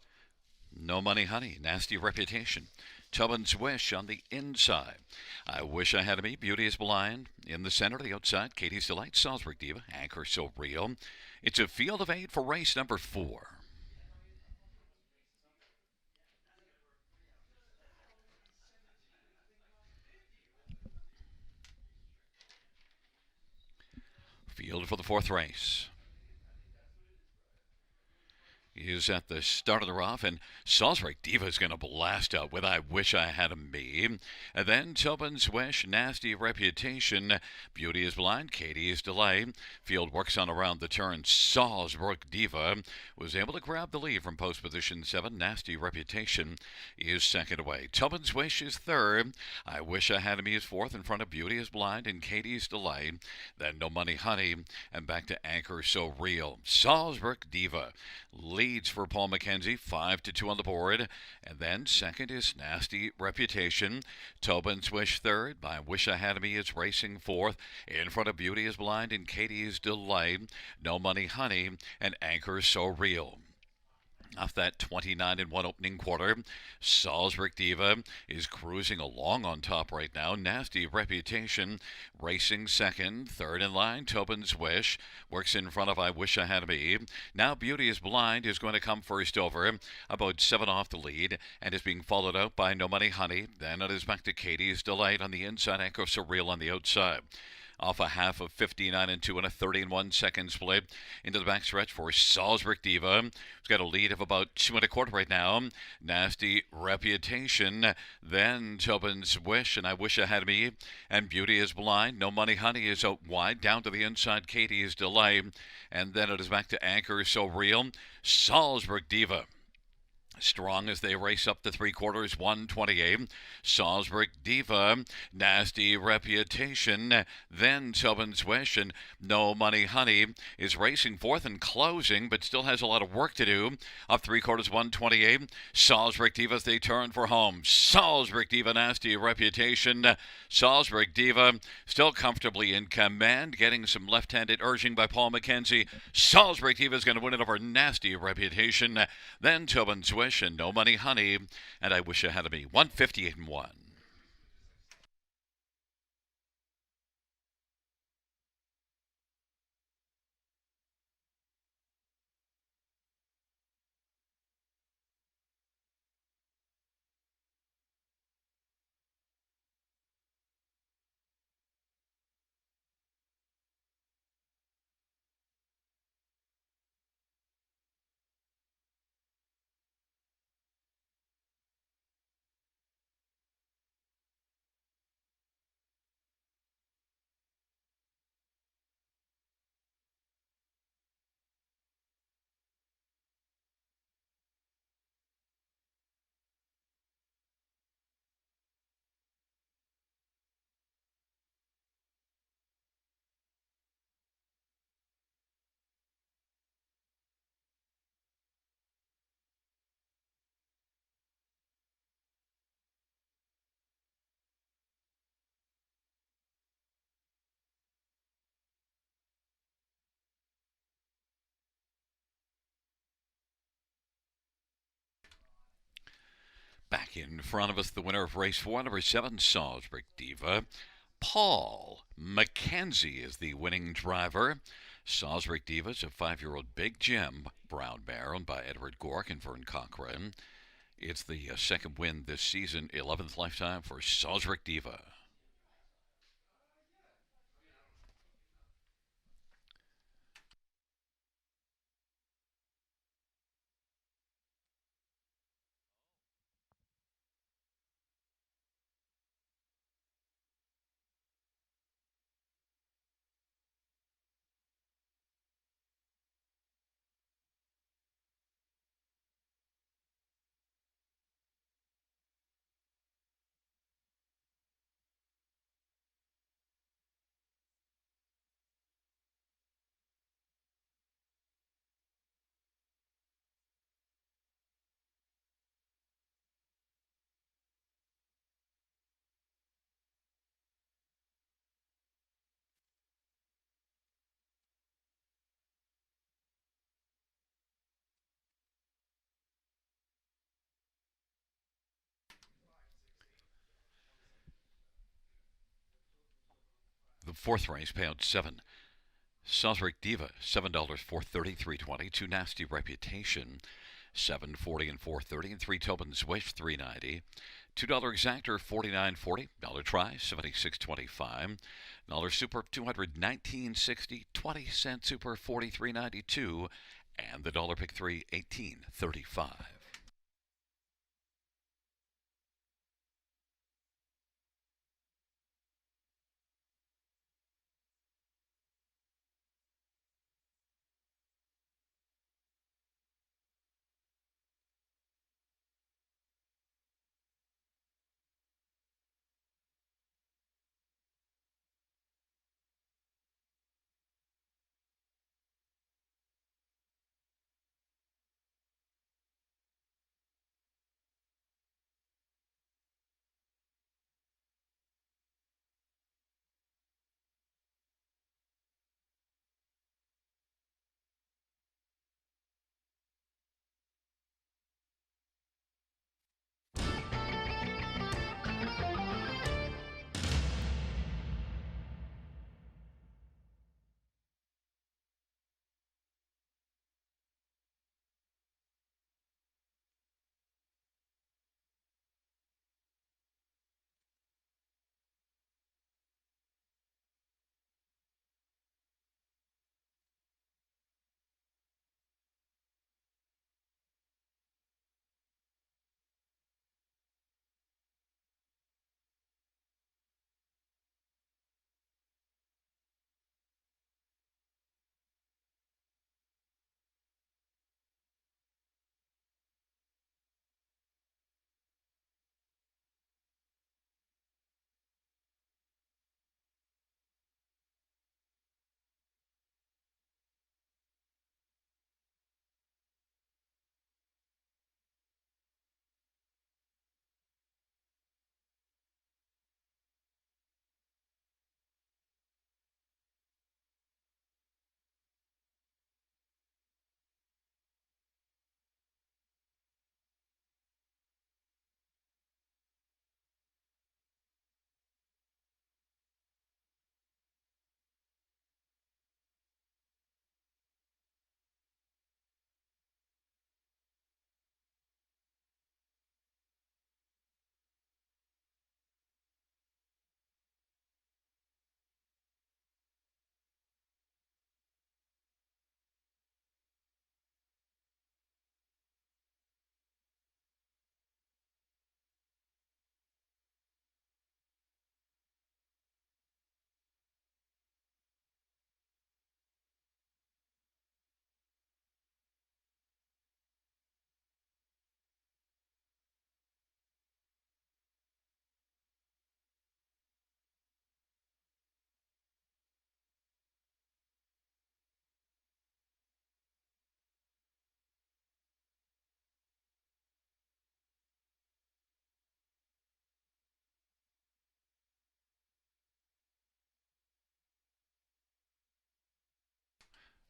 No Money Honey, Nasty Reputation. Tobin's Wish on the inside. I Wish I Had Me, Beauty is Blind. In the center, the outside, Katie's Delight, Salzburg Diva, Anchor So Real. It's a field of 8 for race number 4. Field for the 4th race is at the start of the rough, and Salzburg Diva is going to blast out with I Wish I Had a Me. And then Tobin's Wish, Nasty Reputation, Beauty is Blind, Katie's Delay. Field works on around the turn. Salzburg Diva was able to grab the lead from post position 7. Nasty Reputation is second away. Tobin's Wish is third. I Wish I Had a Me is fourth in front of Beauty is Blind and Katie's Delay. Then No Money Honey, and back to Anchor So Real. Salzburg Diva leads for Paul McKenzie, 5-2 on the board. And then second is Nasty Reputation. Tobin's Wish third. I Wish I Had Me is racing fourth. In front of Beauty is Blind and Katie's Delay. No Money Honey and Anchor So Real. Off that 29-1 opening quarter, Salzburg Diva is cruising along on top right now. Nasty Reputation racing second. Third in line, Tobin's Wish works in front of I Wish I Had Me. Now Beauty is Blind is going to come first over, about 7 off the lead, and is being followed out by No Money Honey. Then it is back to Katie's Delight on the inside, Echo Surreal on the outside. Off a half of 59-2 and a 30-1 second split into the backstretch for Salzburg Diva, who's got a lead of about 2 1/4 right now. Nasty Reputation, then Tobin's Wish and I Wish I Had Me, and Beauty is Blind. No Money Honey is out wide, down to the inside, Katie's Delay, and then it is back to Anchor So Real. Salzburg Diva strong as they race up to 3/4, 128. Salzburg Diva, Nasty Reputation, then Tobin's Wish, and No Money Honey is racing fourth and closing, but still has a lot of work to do. Up 3/4, 128. Salzburg Diva as they turn for home. Salzburg Diva, Nasty Reputation. Salzburg Diva still comfortably in command, getting some left-handed urging by Paul McKenzie. Salzburg Diva is going to win it over Nasty Reputation. Then Tobin's Wish and No Money Honey, and I Wish I Had Me. 158-1. Back in front of us, the winner of race 4, number 7, Salzburg Diva. Paul McKenzie is the winning driver. Salzburg Diva is a 5-year-old Big Jim brown mare owned by Edward Gork and Vern Cochran. It's the second win this season, 11th lifetime for Salzburg Diva. The fourth race, payout 7. Salisbury Diva, $7 433.20. Two Nasty Reputation, $7.40 and $4.30. And three Tobin's Wish, $3.90. $2 Exactor, $49.40. Dollar Try, $76.25. Dollar Super, $219.60. 20-cent Super, $43.92. And the Dollar Pick 3, $18.35.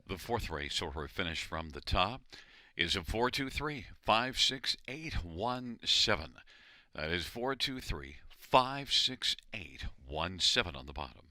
The fourth race, or her finish from the top, is a 423-56817. That is 423-56817 on the bottom.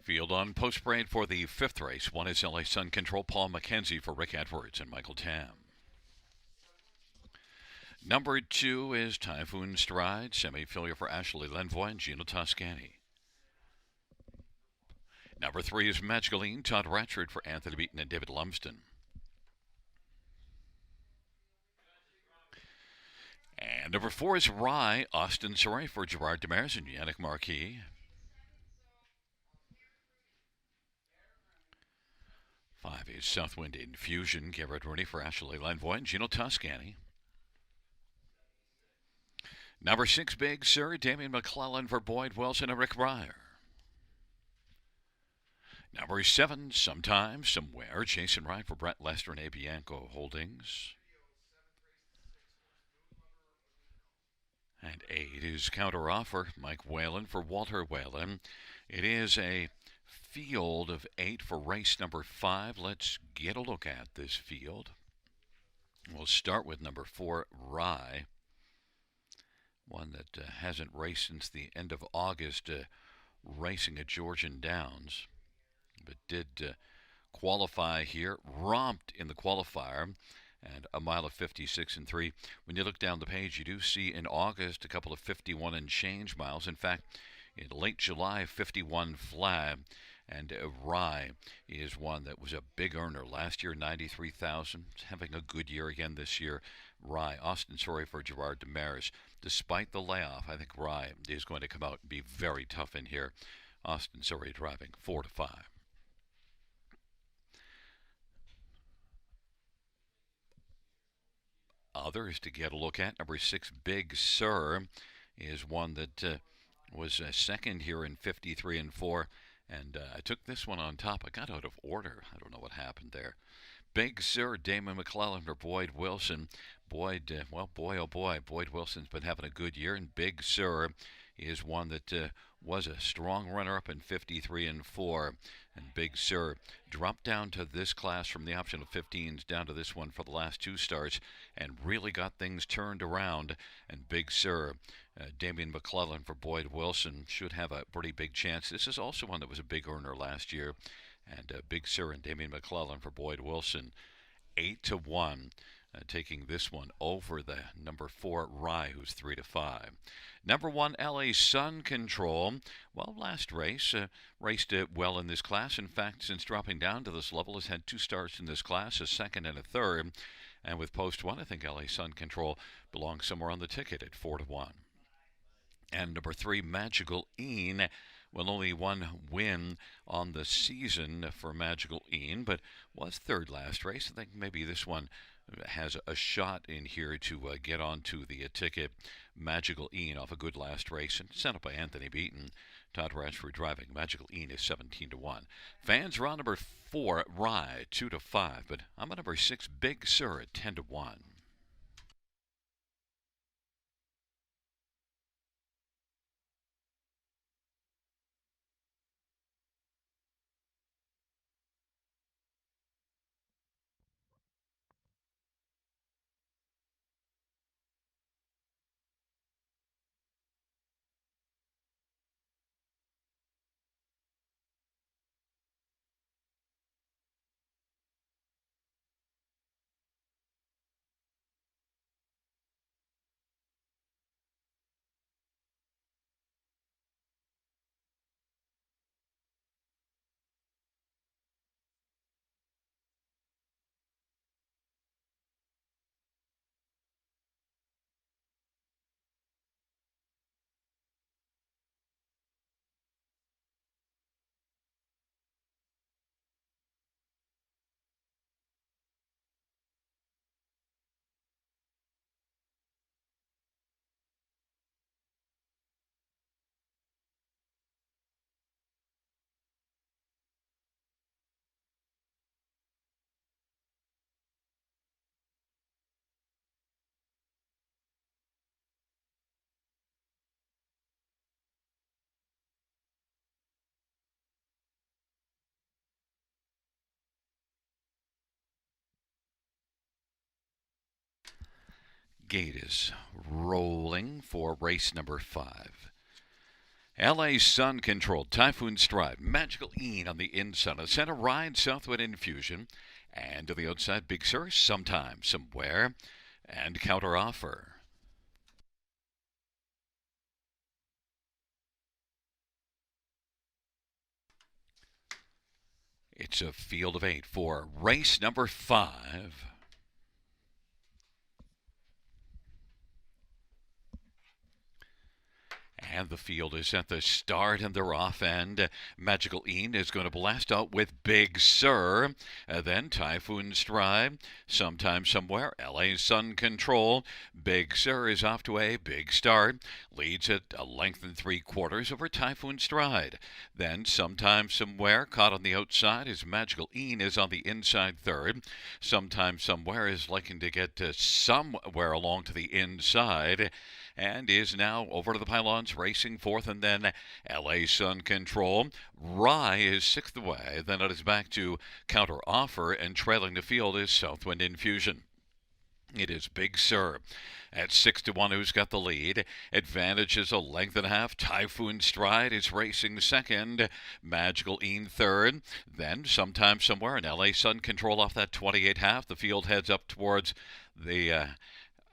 Field on post parade for the fifth race. One is LA Sun Control, Paul McKenzie for Rick Edwards and Michael Tam. Number 2 is Typhoon Stride, semi-failure for Ashley Lenvoy and Gino Toscani. Number 3 is Magicaline, Todd Ratchford for Anthony Beaton and David Lumsden. And number 4 is Rye, Austin Surrey for Gerard Demers and Yannick Marquis. 5 is Southwind Infusion, Garrett Rooney for Ashley Lenvoy and Gino Toscani. Number 6, Big Sur, Damian McClellan for Boyd Wilson and Rick Breyer. Number 7, Sometime, Somewhere, Jason Wright for Brett Lester and Abianco Holdings. And 8 is Counter Offer, Mike Whalen for Walter Whalen. It is a field of 8 for race number 5. Let's get a look at this field. We'll start with number 4, Rye. One that hasn't raced since the end of August, racing at Georgian Downs, but did qualify here, romped in the qualifier, and a mile of 56 and 3. When you look down the page, you do see in August a couple of 51 and change miles. In fact, in late July, 51 flat. And Rye is one that was a big earner last year, 93,000. Having a good year again this year. Rye, Austin Surrey for Gerard Demers. Despite the layoff, I think Rye is going to come out and be very tough in here. Austin Surrey driving 4 to 5. Others to get a look at. Number 6, Big Sur, is one that was second here in 53 and 4. And I took this one on top. I got out of order. I don't know what happened there. Big Sur, Damon McClellan for Boyd Wilson. Boyd, well, boy, oh boy, Boyd Wilson's been having a good year. And Big Sur is one that was a strong runner-up in 53 and 4. And Big Sur dropped down to this class from the option of 15s down to this one for the last 2 starts and really got things turned around. And Big Sur, Damian McClellan for Boyd Wilson, should have a pretty big chance. This is also one that was a big earner last year. And Big Sur and Damian McClellan for Boyd Wilson, 8 to 1. Taking this one over the number 4 Rye, who's 3 to 5. Number 1 LA Sun Control. Well, last race raced well in this class. In fact, since dropping down to this level, has had 2 starts in this class, a second and a third. And with post 1, I think LA Sun Control belongs somewhere on the ticket at 4 to 1. And number 3 Magical Ian. Well, only 1 win on the season for Magical Ian, but was third last race. I think maybe this one has a shot in here to get onto the ticket. Magical Ian off a good last race and sent up by Anthony Beaton. Todd Ratchford driving. Magical Ian is 17 to 1. Fans are on number 4 Rye 2 to 5, but I'm on number 6 Big Sur at 10 to 1. Gate is rolling for race number 5. LA Sun Controlled, Typhoon Stride, Magical Een on the inside. The center ride, Southwind Infusion. And to the outside, Big Sur, sometime, somewhere. And Counter Offer. It's a field of 8 for race number 5. And the field is at the start and they're off, and Magical Een is going to blast out with Big Sur. Then Typhoon Stride, sometime somewhere, LA Sun Control. Big Sur is off to a big start, leads at a length and 3/4 over Typhoon Stride. Then sometime somewhere, caught on the outside, is Magical Een is on the inside third. Sometime somewhere is looking to get somewhere along to the inside, and is now over to the pylons, racing fourth, and then LA Sun Control. Rye is sixth away. Then it is back to Counter Offer, and trailing the field is Southwind Infusion. It is Big Sur at 6-1 who's got the lead. Advantage is a length and a half. Typhoon Stride is racing second. Magical Een third. Then sometime somewhere in LA Sun Control off that 28.5. The field heads up towards the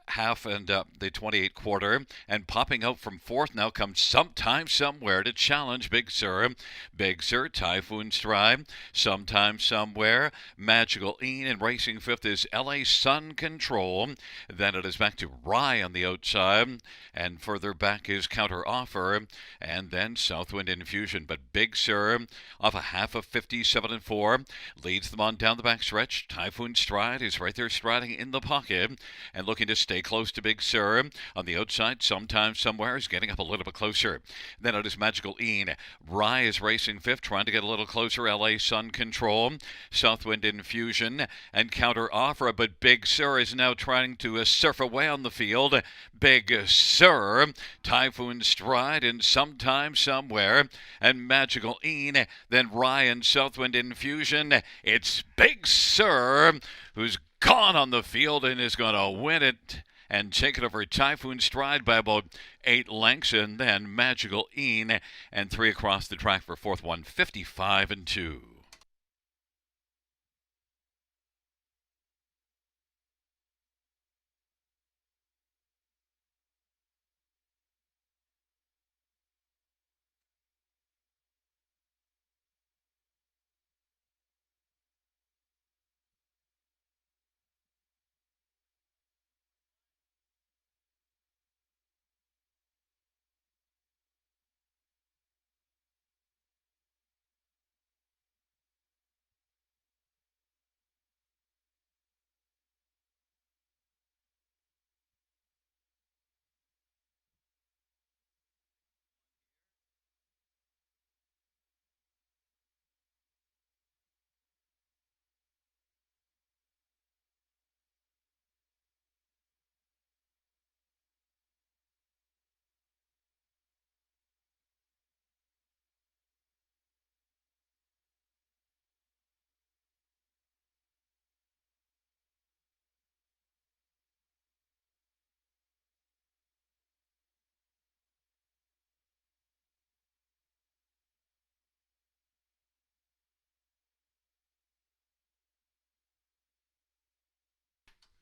half and the 28/4, and popping out from fourth now comes sometime somewhere to challenge Big Sur. Big Sur, Typhoon Stride, sometime somewhere, Magical Een, and racing fifth is LA Sun Control. Then it is back to Rye on the outside, and further back is Counter Offer, and then Southwind Infusion. But Big Sur, off a half of 57-4, leads them on down the backstretch. Typhoon Stride is right there striding in the pocket and looking to stay close to Big Sur. On the outside, sometime somewhere, is getting up a little bit closer. Then it is Magical Een. Rye is racing fifth, trying to get a little closer. LA Sun Control, Southwind Infusion, and Counter Offer. But Big Sur is now trying to surf away on the field. Big Sur, Typhoon Stride, and sometime somewhere, and Magical Een. Then Rye and Southwind Infusion. It's Big Sur who's gone on the field and is going to win it and take it over Typhoon Stride by about 8 lengths, and then Magical Een and 3 across the track for fourth, 155-2.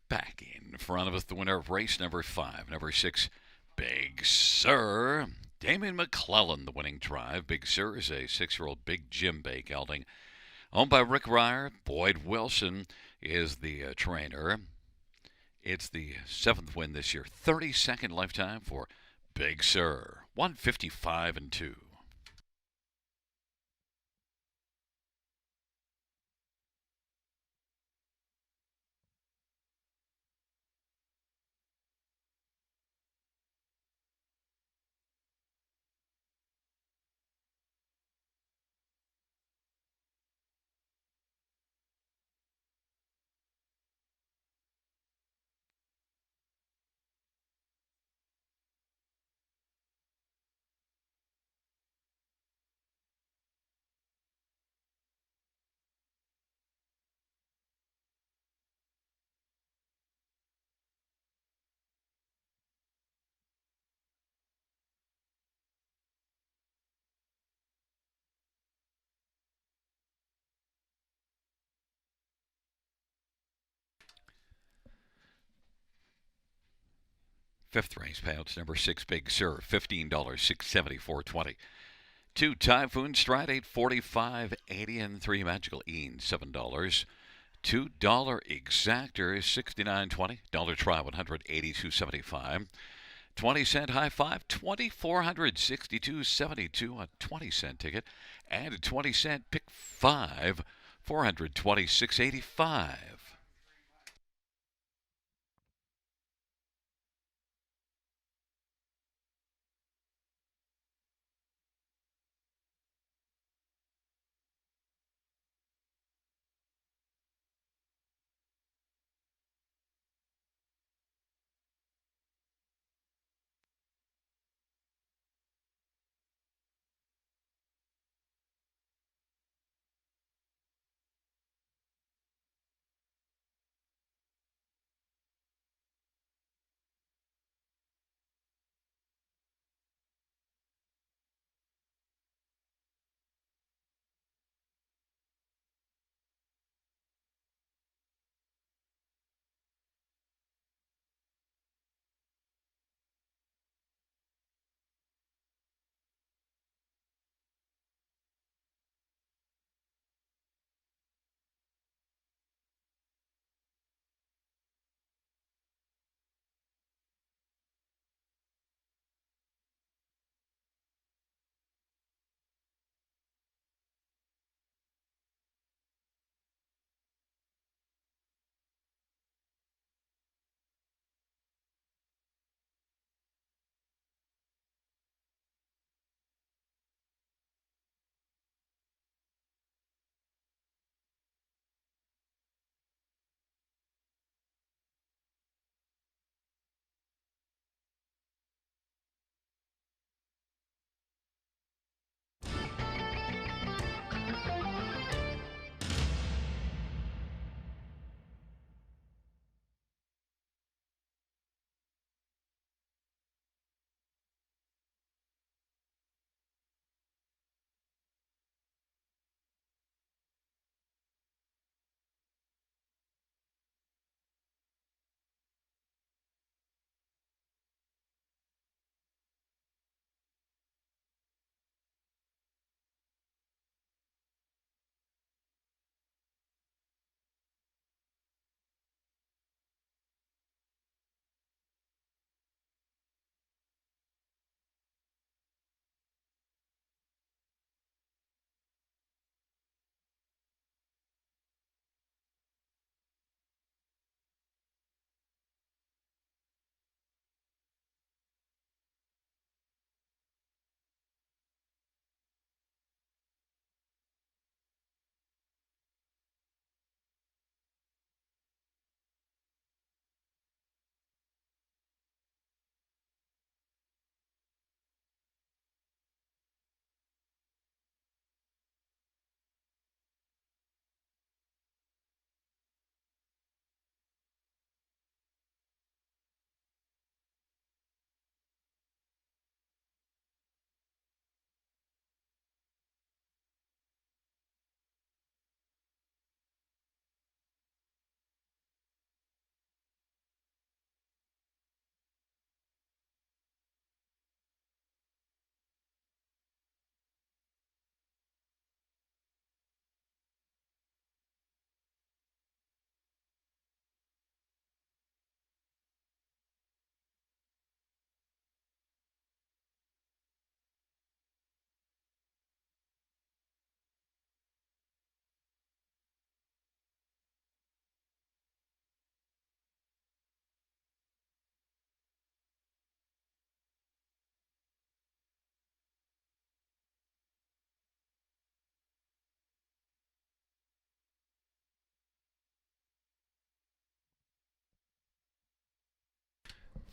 Back in front of us, the winner of race number 5, number 6, Big Sur. Damon McClellan, the winning drive. Big Sur is a 6-year-old big Jim Bay gelding, owned by Rick Ryer. Boyd Wilson is the trainer. It's the 7th win this year, 32nd lifetime for Big Sur, 155-2. Fifth race payouts number 6 Big Sur, $15, 674.20. 2 Typhoon Stride, 845.80, and 3 Magical Ean, $7. $2 Exactor, 69.20. Dollar Try, 182.75. 20-cent High Five, 2,462.72 on 20-cent ticket, and a 20-cent Pick 5, 426.85.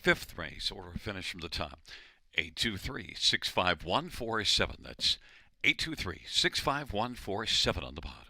Fifth race, order finish from the top. 823-651-47. That's 823-651-47 on the bottom.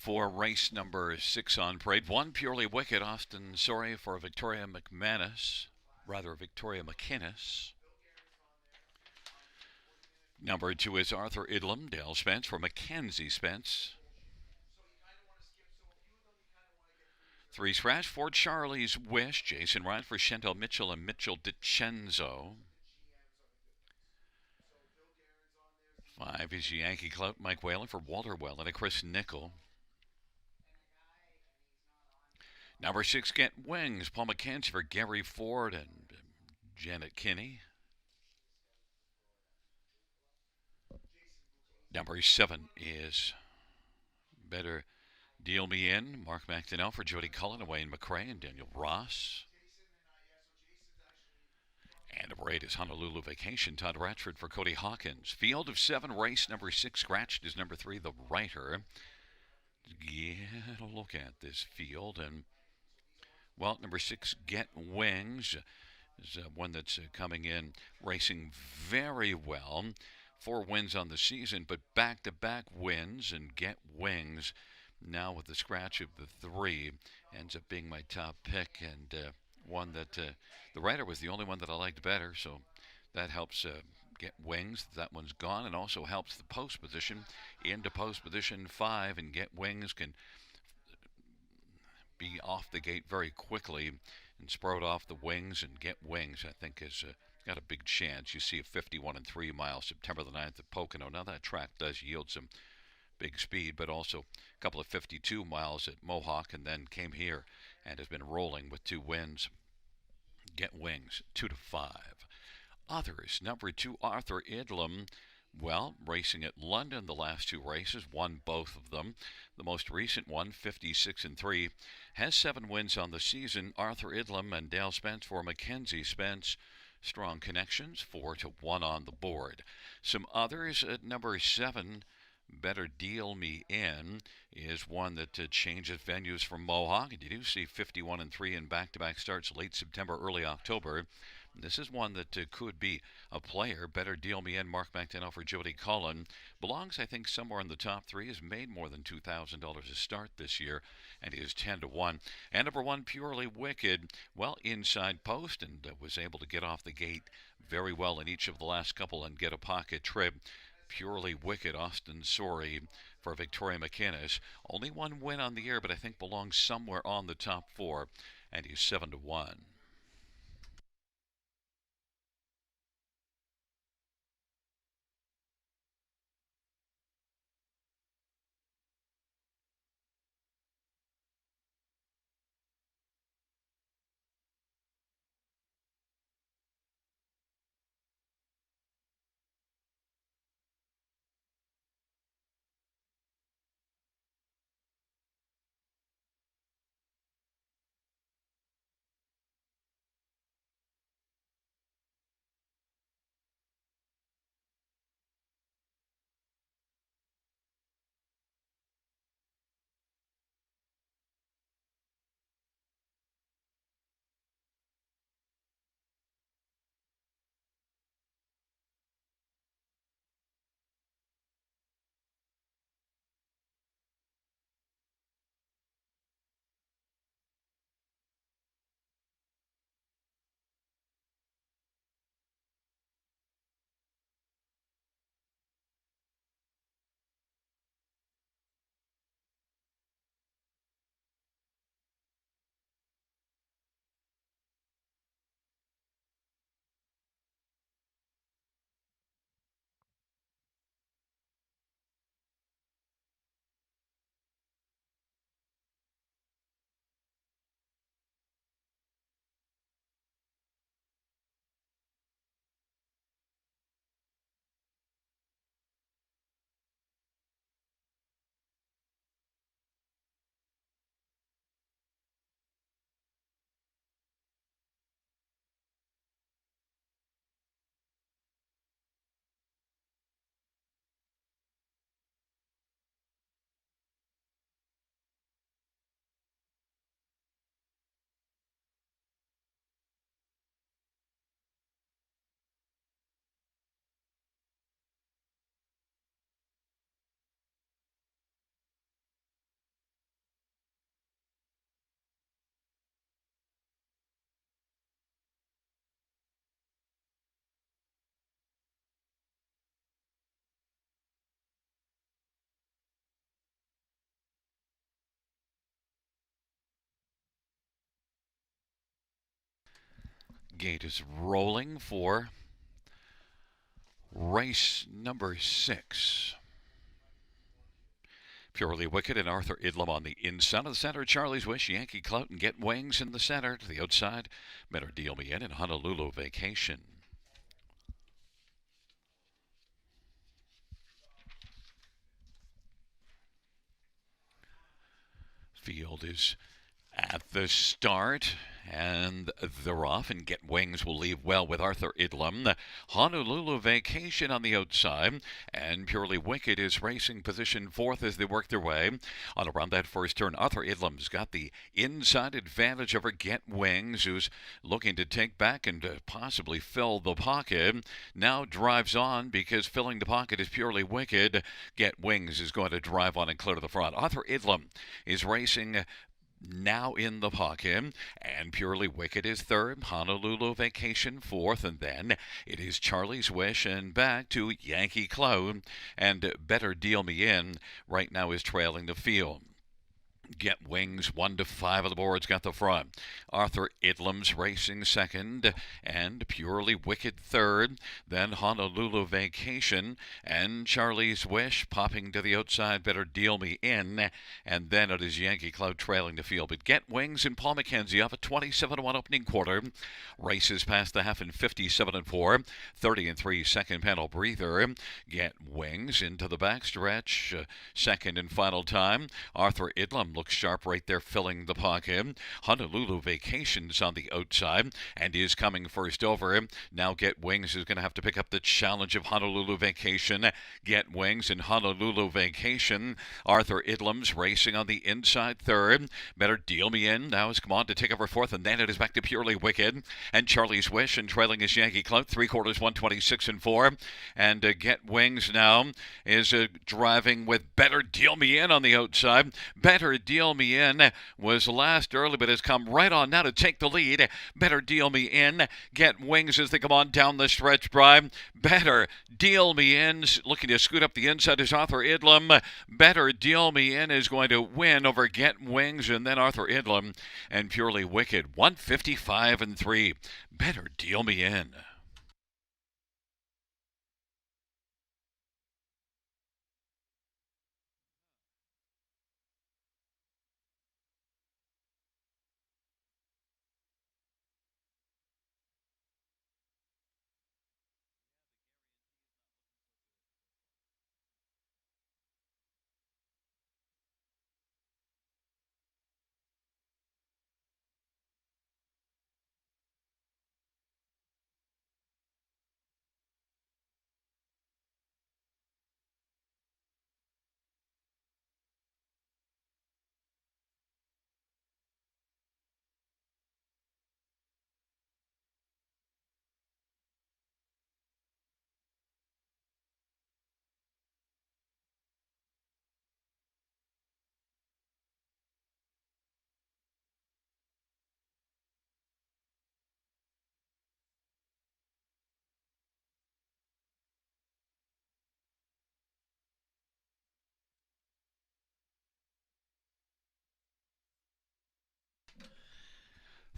for race number 6 on parade. 1 Purely Wicked, Austin Sorry for Victoria McManus. Victoria McInnes. Number 2 is Arthur Idlam, Dale Spence for Mackenzie Spence. 3 Scratch, 4 Charlie's Wish, Jason Ryan for Chantal Mitchell and Mitchell DiCenzo. 5 is Yankee Clout, Mike Whalen for Walter Whalen and Chris Nickel. Number 6, Get Wings, Paul McKenzie for Gary Ford and Janet Kinney. Number 7 is Better Deal Me In, Mark McDonnell for Jody Cullen, Wayne McCrae and Daniel Ross. And number 8 is Honolulu Vacation, Todd Ratchford for Cody Hawkins. Field of 7, race number 6, scratched is number 3, The Writer. Get a look at this field. And, well, number 6, Get Wings, is one that's coming in racing very well. 4 wins on the season, but back-to-back wins. And Get Wings, now with the scratch of the 3, ends up being my top pick, and one that the Writer was the only one that I liked better, so that helps Get Wings. That one's gone, and also helps the post position into post position 5, and Get Wings can be off the gate very quickly and sprout off the wings, and Get Wings, I think, has got a big chance. You see a 51 and 3 miles September the 9th at Pocono. Now that track does yield some big speed, but also a couple of 52 miles at Mohawk, and then came here and has been rolling with 2 wins. Get Wings, 2-5. Others, number 2, Arthur Idlam. Well, racing at London the last 2 races, won both of them. The most recent one, 56 and 3, has 7 wins on the season. Arthur Idlam and Dale Spence for Mackenzie Spence. Strong connections, 4-1 on the board. Some others at number 7, Better Deal Me In, is one that changes venues from Mohawk. And you do see 51 and 3 in back-to-back starts late September, early October. This is one that could be a player. Better Deal Me In, Mark McDonnell for Jody Cullen. Belongs, I think, somewhere in the top 3. Has made more than $2,000 a start this year, and is 10-1. And number 1, Purely Wicked, well, inside post, and was able to get off the gate very well in each of the last couple and get a pocket trip. Purely Wicked, Austin Sorry for Victoria McInnes. Only 1 win on the year, but I think belongs somewhere on the top 4, and he's 7-1. Gate is rolling for race number 6. Purely Wicked and Arthur Idlam on the inside of the center. Charlie's Wish, Yankee Clout, and Get Wings in the center. To the outside, Better Deal Me In and Honolulu Vacation. Field is at the start, and they're off, and Get Wings will leave well with Arthur Idlam. The Honolulu Vacation on the outside, and Purely Wicked is racing position 4th as they work their way on around that first turn. Arthur Idlam's got the inside advantage over Get Wings, who's looking to take back and possibly fill the pocket. Now drives on because filling the pocket is Purely Wicked. Get Wings is going to drive on and clear to the front. Arthur Idlam is racing now in the pocket, and Purely Wicked is 3rd, Honolulu Vacation 4th, and then it is Charlie's Wish and back to Yankee Cloud, and Better Deal Me In right now is trailing the field. Get Wings 1 to 5 of the boards got the front. Arthur Idlam's racing 2nd, and Purely Wicked 3rd. Then Honolulu Vacation and Charlie's Wish popping to the outside. Better Deal Me In, and then it is Yankee Cloud trailing the field. But Get Wings and Paul McKenzie off a 27-1 opening quarter. Races past the half in 57-4, 30-3 second panel breather. Get Wings into the backstretch, second and final time. Arthur Idlam looks sharp right there, filling the pocket. Honolulu Vacations on the outside and is coming first over. Now Get Wings is going to have to pick up the challenge of Honolulu Vacation. Get Wings and Honolulu Vacation. Arthur Idlam's racing on the inside 3rd. Better Deal Me In now has come on to take over 4th, and then it is back to Purely Wicked and Charlie's Wish, and trailing is Yankee Clout, 3/4, 126-4. And Get Wings now is driving with Better Deal Me In on the outside. Better Deal Me In was last early, but has come right on now to take the lead. Better Deal Me In. Get Wings as they come on down the stretch, Brian. Better Deal Me In, looking to scoot up the inside is Arthur Idlam. Better Deal Me In is going to win over Get Wings, and then Arthur Idlam and Purely Wicked, 155-3. Better Deal Me In.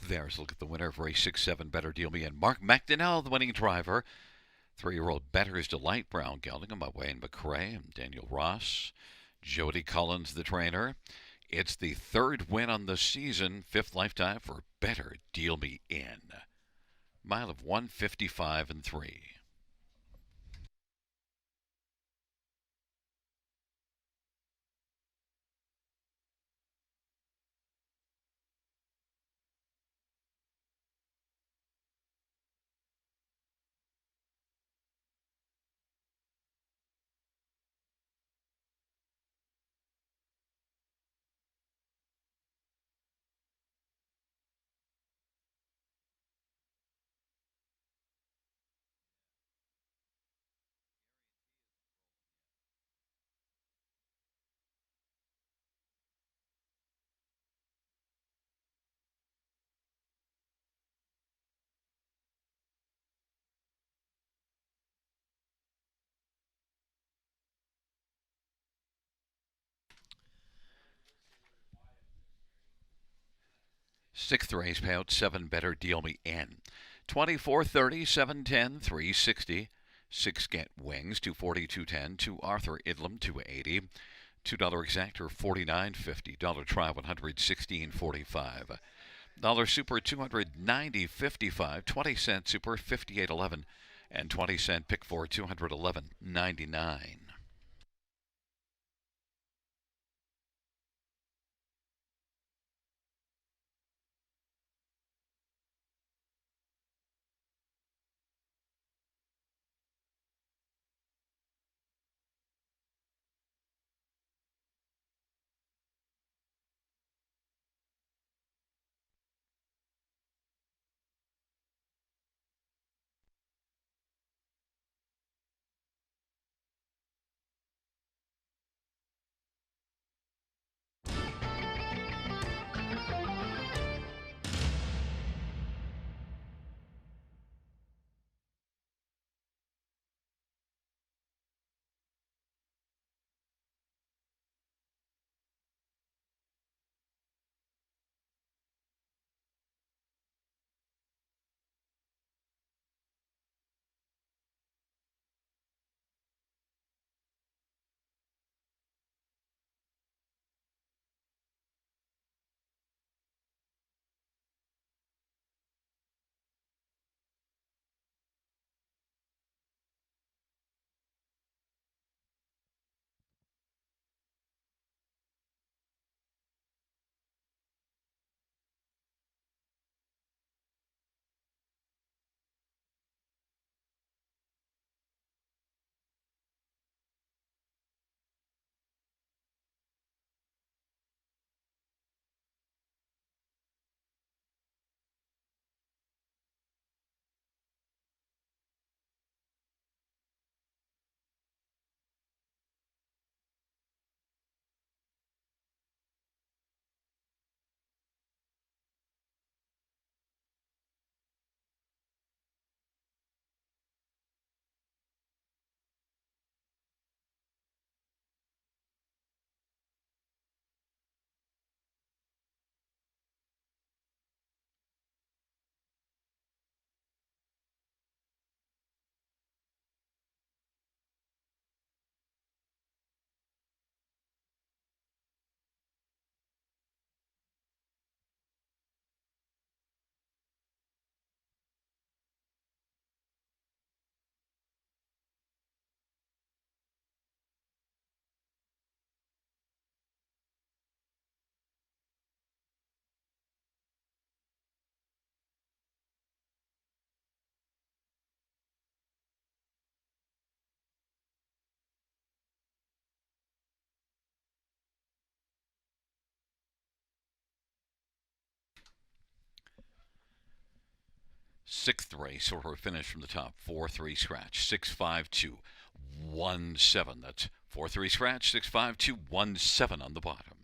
There's a look at the winner of race 6-7, Better Deal Me In. Mark McDonnell, the winning driver. 3-year-old Better's Delight, Brown Geldingham by Wayne McCrae and Daniel Ross. Jody Collins, the trainer. It's the 3rd win on the season, 5th lifetime for Better Deal Me In. Mile of 155-3. Sixth race payout, 7, Better Deal Me In. 2430, 710, 360. 6 get wings, 240, 210. 2 Arthur Idlam, 280. $2 exactor, 49.50. Dollar try, 116.45. Dollar super, 290.55. 20-cent super, 58.11. And 20-cent pick four, 211.99. Sixth race, order finish from the top. 4-3 scratch, 65217. That's 4-3 scratch, 65217 on the bottom.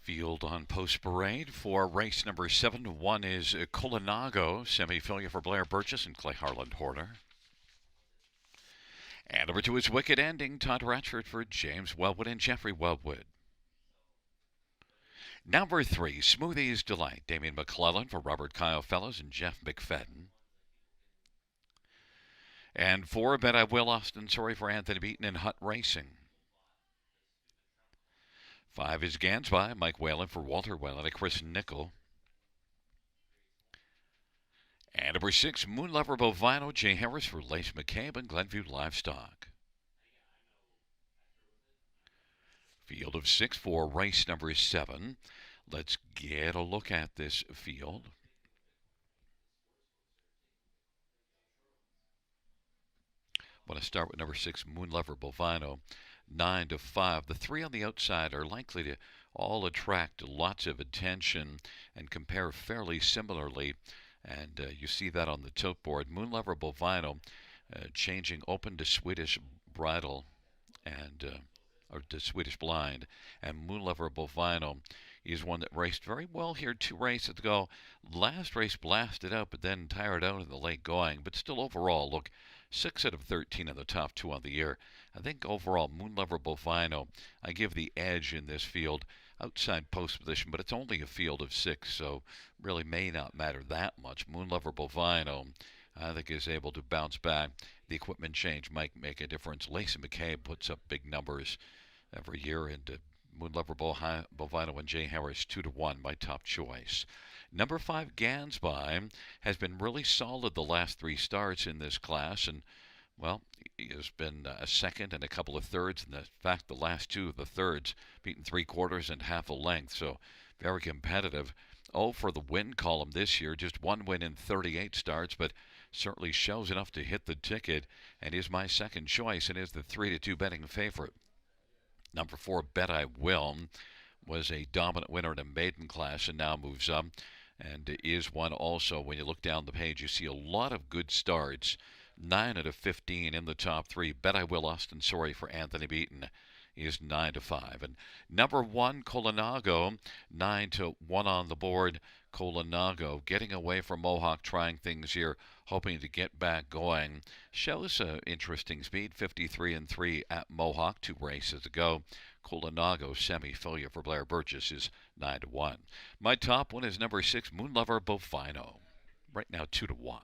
Field on Post Parade for race number 7. One is Colinago, semi-failure for Blair Burgess and Clay Harland Horner. And number 2 is Wicked Ending, Todd Ratchford for James Wellwood and Jeffrey Wellwood. Number 3, Smoothie's Delight, Damian McClellan for Robert Kyle Fellows and Jeff McFadden. And 4, Bet I Will, Austin Sorry for Anthony Beaton and Hutt Racing. 5 is Gansby, Mike Whalen for Walter Whalen and Chris Nickel. And number 6, Moonlover Bovino, Jay Harris for Lace McCabe and Glenview Livestock. Field of 6 for race number 7. Let's get a look at this field. I want to start with number 6, Moonlover Bovino, 9 to 5. The 3 on the outside are likely to all attract lots of attention and compare fairly similarly. And you see that on the tilt board. Moonlover Bovino changing open to Swedish Bridle and or to Swedish Blind. And Moonlover Bovino is one that raced very well here 2 races ago. Last race blasted out, but then tired out in the late going. But still overall, look, 6 out of 13 in the top 2 on the year. I think overall, Moonlover Bovino, I give the edge in this field. Outside post position, but it's only a field of 6, so really may not matter that much. Moonlover Bovino, I think, is able to bounce back. The equipment change might make a difference. Lacey McCabe puts up big numbers every year, and Moonlover Bovino and Jay Harris 2 to 1, my top choice. Number 5, Gansby, has been really solid the last 3 starts in this class, and well, he has been a second and a couple of thirds. In fact, the last 2 of the thirds, beaten 3/4 and half a length. So very competitive. Oh, for the win column this year, just 1 win in 38 starts, but certainly shows enough to hit the ticket and is my second choice and is the 3-2 betting favorite. Number 4, Bet I Will, was a dominant winner in a maiden class and now moves up and is one also. When you look down the page, you see a lot of good starts. 9 out of 15 in the top 3. Bet I Will, Austin Sorry for Anthony Beaton is 9 to 5. And number 1, Colinago, 9 to 1 on the board. Colinago getting away from Mohawk, trying things here, hoping to get back going. Shows interesting speed, 53-3 at Mohawk 2 races ago. Colinago semi-failure for Blair Burgess is 9 to 1. My top one is number 6, Moonlover Bovino, right now 2 to 1.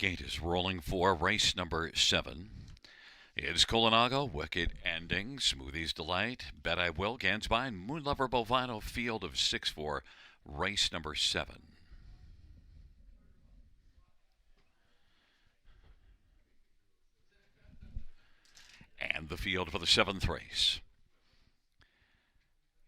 gate is rolling for race number 7. It's Colinago, Wicked Ending, Smoothie's Delight, Bet I Will, Gansby, Moon Lover Bovino, Field of 6 for race number 7. And the field for the 7th race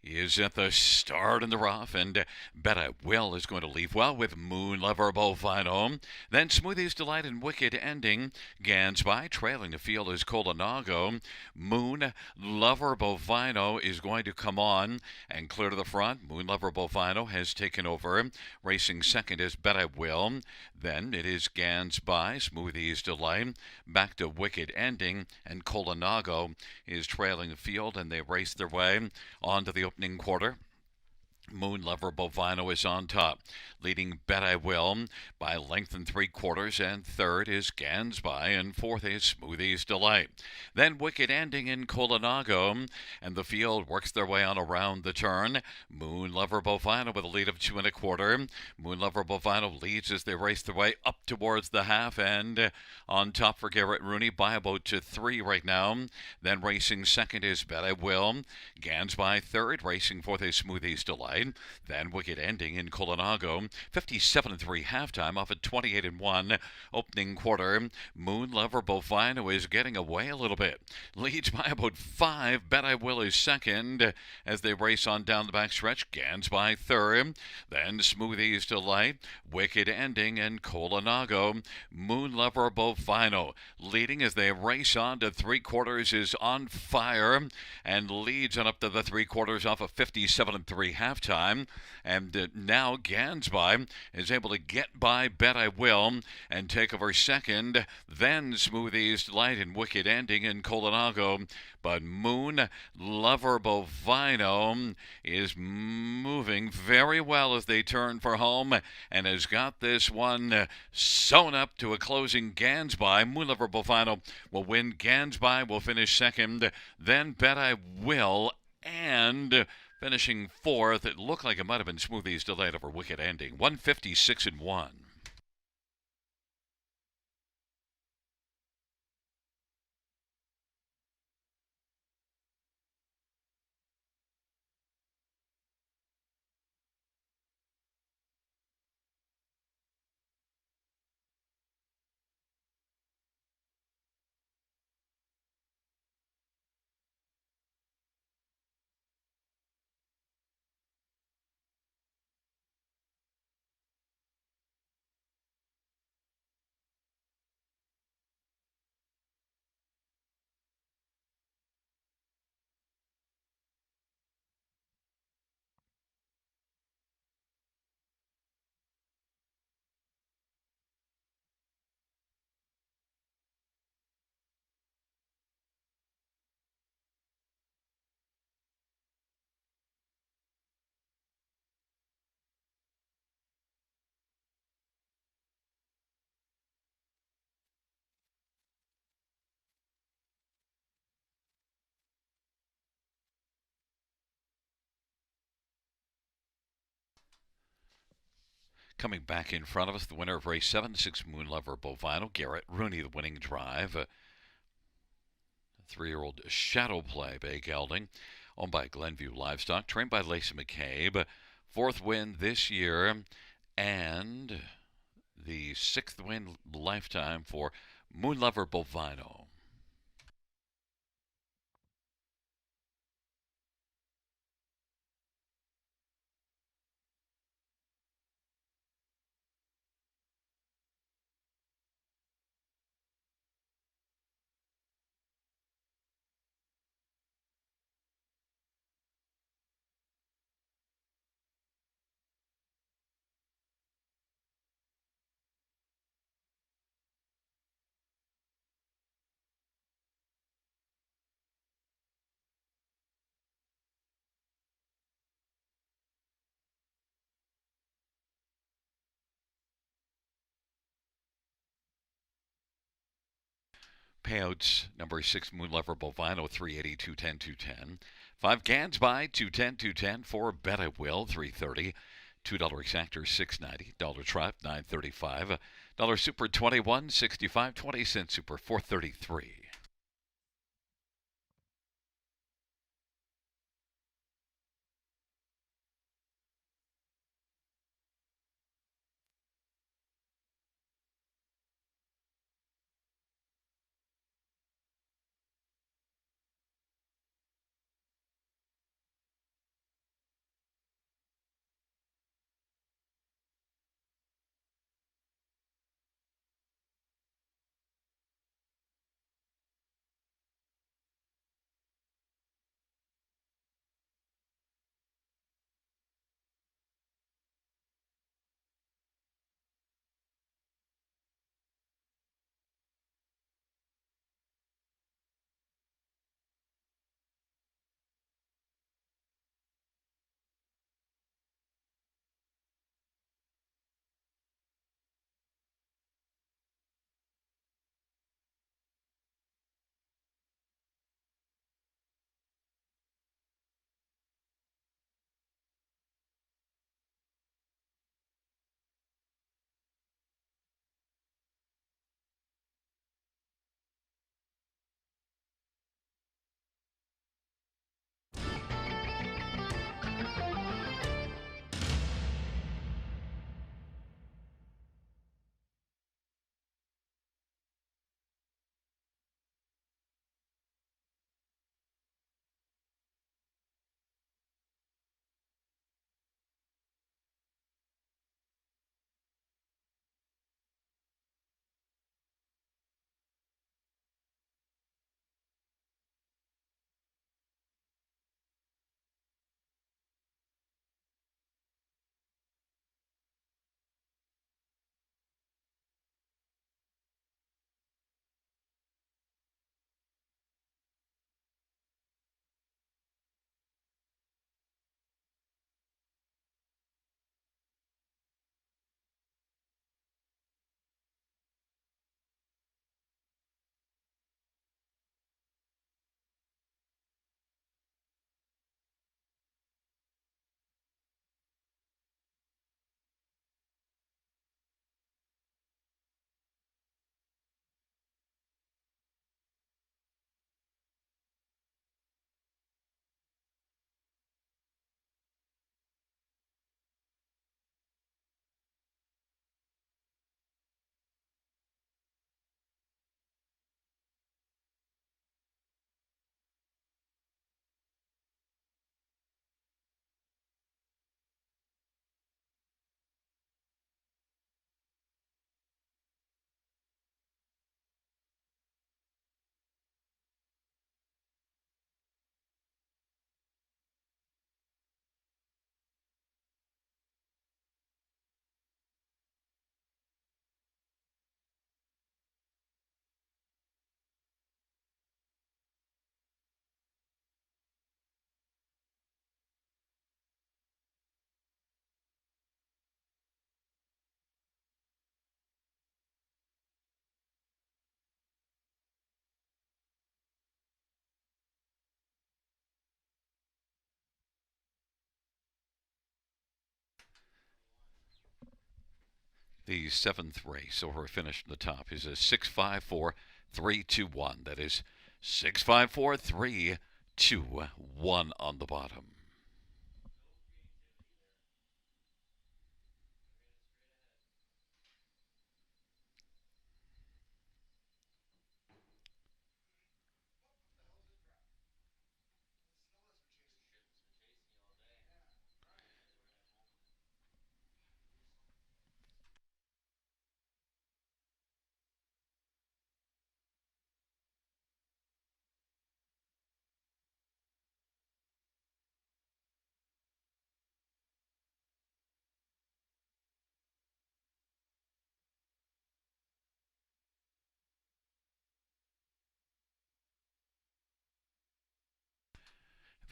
is at the start in the rough, and Bet I Will is going to leave well with Moon Lover Bovino. Then Smoothie's Delight and Wicked Ending. Gansby trailing the field is Colinago. Moon Lover Bovino is going to come on and clear to the front. Moon Lover Bovino has taken over. Racing second is Bet I Will. Then it is Gansby, Smoothie's Delight, back to Wicked Ending, and Colinago is trailing the field, and they race their way onto the opening quarter. Moon Lover Bovino is on top, leading Bet I Will by length and 3/4, and third is Gansby, and fourth is Smoothie's Delight. Then Wicked Ending in Colinago, and the field works their way on around the turn. Moon Lover Bovino with a lead of 2 1/4. Moon Lover Bovino leads as they race their way up towards the half, and on top for Garrett Rooney by about 3 right now. Then racing second is Bet I Will. Gansby third, racing fourth is Smoothie's Delight. Then Wicked Ending in Colinago, 57-3 halftime off at 28-1 opening quarter. Moon Lover Bovino is getting away a little bit. Leads by about 5. Bet I Will is second as they race on down the backstretch. Gansby third. Then Smoothie's Delight, Wicked Ending, and Colinago. Moon Lover Bovino leading as they race on to 3/4 is On Fire and leads on up to the 3/4 off of 57-3 halftime. And now Gansby is able to get by Bet I Will and take over second. Then Smoothie's Delight and Wicked Ending in Colinago. But Moon Lover Bovino is moving very well as they turn for home and has got this one sewn up to a closing Gansby. Moon Lover Bovino will win. Gansby will finish second. Then Bet I Will, and finishing fourth, it looked like it might have been Smoothie's Delight over Wicked Ending. 156-1. Coming back in front of us, the winner of race 7, 6 Moon Lover Bovino, Garrett Rooney, the winning drive. 3-year-old Shadow Play, Bay Gelding, owned by Glenview Livestock, trained by Lacey McCabe. 4th win this year, and the 6th win lifetime for Moon Lover Bovino. Payouts, number 6 Moon Lover Bovino, 380, 210, 210. 5 Gansby, 210, 210. 4 Bet I Will, 330. $2 exactor $6.90, dollar trap $9.35, dollar super 21.65, 20-cent super $4.33. The seventh race, or finish from the top, is a 654-321. That is 654-321 on the bottom.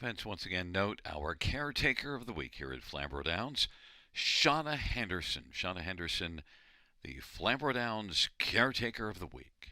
Events once again note our caretaker of the week here at Flamboro Downs, Shauna Henderson. Shauna Henderson, the Flamboro Downs caretaker of the week.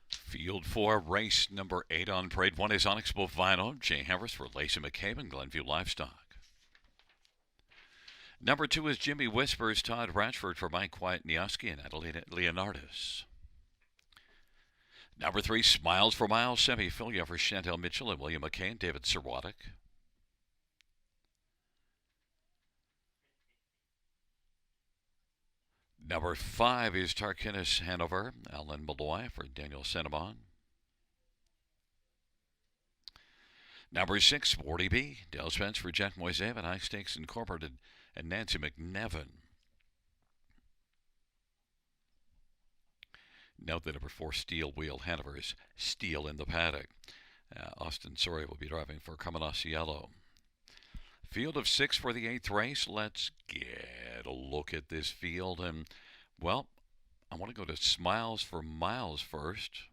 Field 4, race number 8 on parade 1 is Onyx Bovino, Jay Harris for Lacey McCabe and Glenview Livestock. Number 2 is Jimmy Whispers, Todd Ratchford for Mike Quiet Nioski and Adelina Leonardis. Number 3, Smiles for Miles, Semi-Filia for Chantel Mitchell and William McCain, David Serwatic. Number 5 is Tarkinnis Hanover, Alan Malloy for Daniel Cinnamon. Number 6, 40B, Dale Spence for Jack Moisev and High Stakes Incorporated and Nancy McNevin. Note that number 4, Steel Wheel Hanover is Steel in the paddock. Austin Sori will be driving for Camanasiello. Field of 6 for the 8th race. Let's get a look at this field. And, well, I want to go to Smiles for Miles first.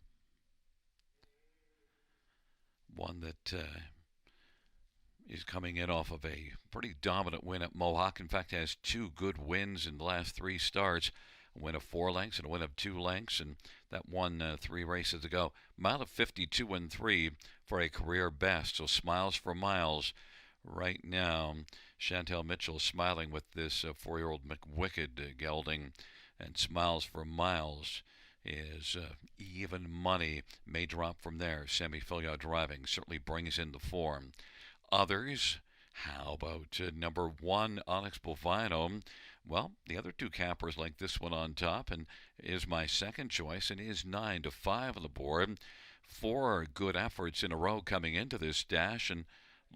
One that is coming in off of a pretty dominant win at Mohawk. In fact, has 2 good wins in the last 3 starts. A win of 4 lengths and a win of 2 lengths, and that won 3 races ago. Mile of 52-3 for a career best. So Smiles for Miles right now. Chantel Mitchell smiling with this 4-year-old McWicked gelding, and Smiles for Miles is even money. May drop from there. Semi-Filia driving certainly brings in the form. Others, how about number 1, Onyx Bovino? Well, the other 2 cappers like this one on top, and is my second choice, and is 9-5 on the board. 4 good efforts in a row coming into this dash, and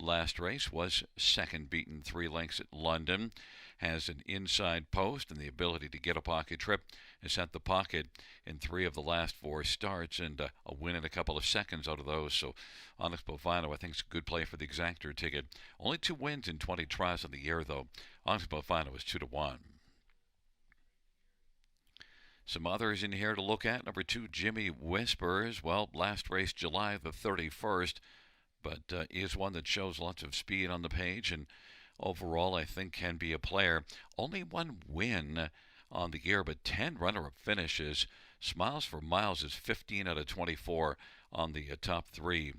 last race was second, beaten 3 lengths at London. Has an inside post and the ability to get a pocket trip. Has set the pocket in 3 of the last 4 starts, and a win in a couple of seconds out of those. So Onyx Bovino, I think, is a good play for the exactor ticket. Only 2 wins in 20 tries on the year, though. Onyx Bovino is 2-1. Some others in here to look at. Number 2, Jimmy Whispers. Well, last race July the 31st, but is one that shows lots of speed on the page, and overall I think can be a player. Only 1 win on the year, but 10 runner-up finishes. Smiles for Miles is 15 out of 24 on the top 3.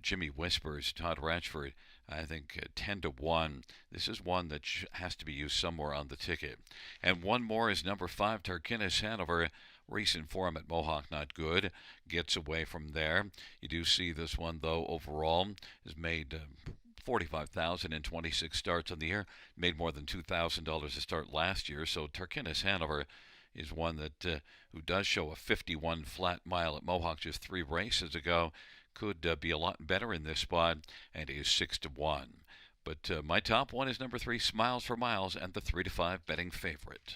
Jimmy Whispers, Todd Ratchford, I think 10-1. This is one that has to be used somewhere on the ticket. And one more is number 5, Tarkinnis Hanover. Recent form at Mohawk not good. Gets away from there. You do see this one, though, overall has made $45,000 in 26 starts on the year. Made more than $2,000 a start last year. So Tarkinnis Hanover is one that who does show a 51 flat mile at Mohawk just 3 races ago. Could be a lot better in this spot, and is 6-1. But my top one is number 3, Smiles for Miles, and the 3-5 betting favorite.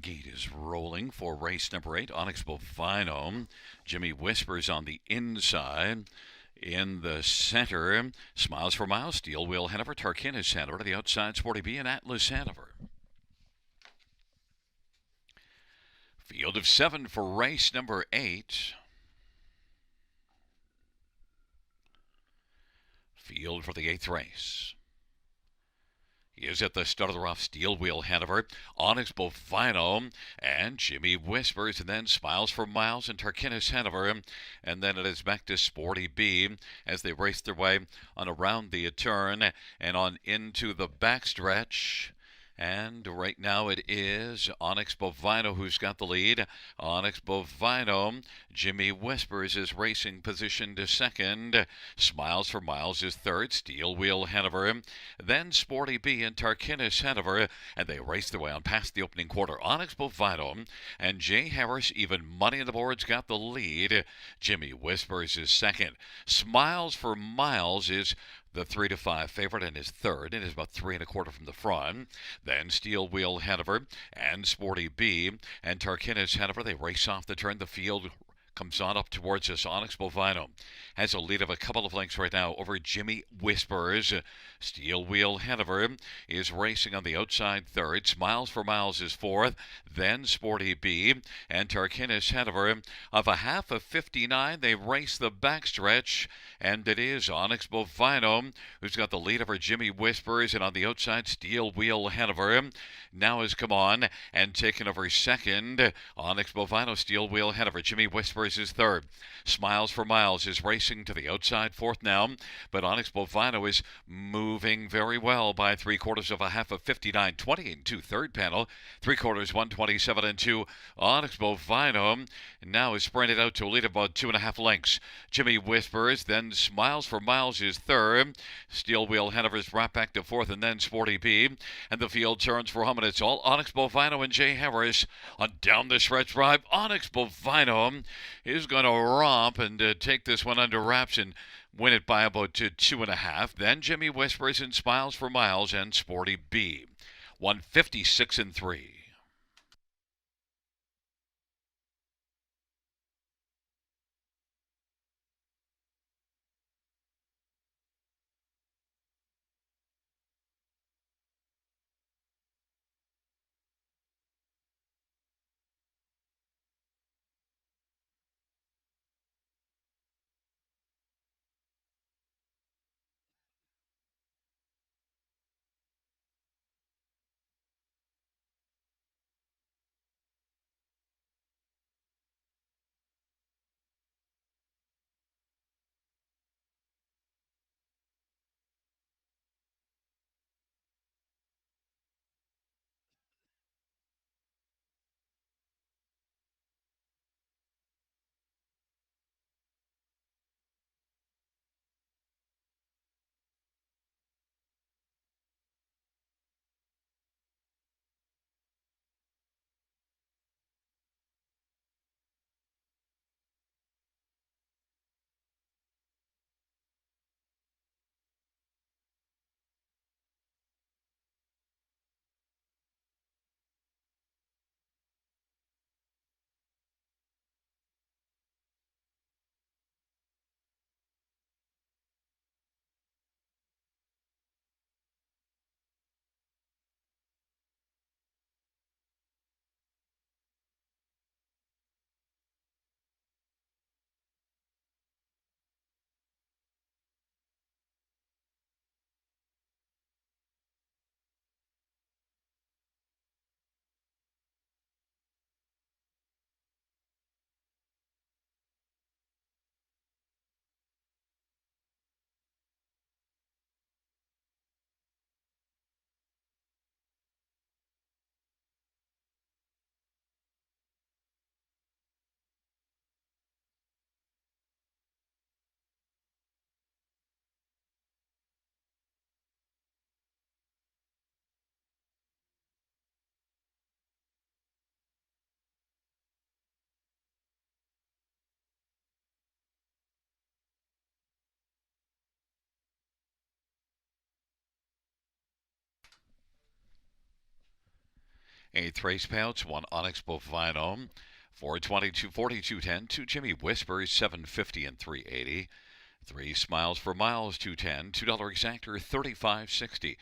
Gate is rolling for race number 8. Onyx Bovino. Jimmy Whispers on the inside. In the center, Smiles for Miles, Steel Wheel Hanover, Tarkinnis Hanover to the outside, Sporty B and Atlas Hanover. Field of 7 for race number 8. Field for the 8th race. He is at the start of the rough. Steel Wheel Hanover, Onyx Bovino, and Jimmy Whispers, and then Smiles for Miles and Tarkinnis Hanover. And then it is back to Sporty B as they race their way on around the turn and on into the backstretch. And right now it is Onyx Bovino who's got the lead. Onyx Bovino. Jimmy Whispers is racing position to second. Smiles for Miles is third. Steel Wheel Hanover. Then Sporty B and Tarkinnis Hanover. And they race their way on past the opening quarter. Onyx Bovino and Jay Harris, even money on the boards, got the lead. Jimmy Whispers is second. Smiles for Miles is the 3-5 favorite and is third, and is about 3 1/4 from the front. Then Steel Wheel Hanover and Sporty B and Tarkinnis Hanover. They race off the turn. The field comes on up towards us. Onyx Bovino has a lead of a couple of lengths right now over Jimmy Whispers. Steel Wheel Hanover is racing on the outside third. Smiles for Miles is fourth. Then Sporty B and Tarkinnis Hanover. Of a half of 59, they race the backstretch, and it is Onyx Bovino who's got the lead over Jimmy Whispers, and on the outside Steel Wheel Hanover now has come on and taken over second. Onyx Bovino, Steel Wheel Hanover. Jimmy Whispers is third. Smiles for Miles is racing to the outside fourth now, but Onyx Bovino is moving very well by 3/4 of a half of 59. 20 and 2 third panel. 3/4 127 and 2. Onyx Bovino now is sprinted out to a lead of about 2.5 lengths. Jimmy Whispers, then Smiles for Miles is third. Steel Wheel Hanover is brought back to fourth, and then Sporty B. And the field turns for home, and it's all Onyx Bovino and Jay Harris on down the stretch drive. Onyx Bovino is going to romp and take this one under wraps and win it by about 2.5. Then Jimmy Whispers and Smiles for Miles and Sporty B. 156 and 3. 8 Trace Payouts, 1 Onyx Bovino, 422, 4210, 2 Jimmy Whispers, 750 and 380. 3 Smiles for Miles, 210, $2 Exactor, 35.60.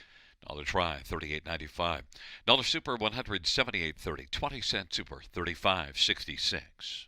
Dollar Try, 38.95. Dollar Super, 178.30. 20-cent Super, 35.66.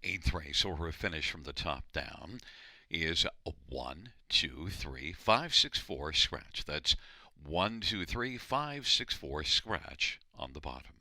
Eighth race order of finish from the top down is 1, 2, 3, 5, 6, 4, scratch. That's 1, 2, 3, 5, 6, 4, scratch on the bottom.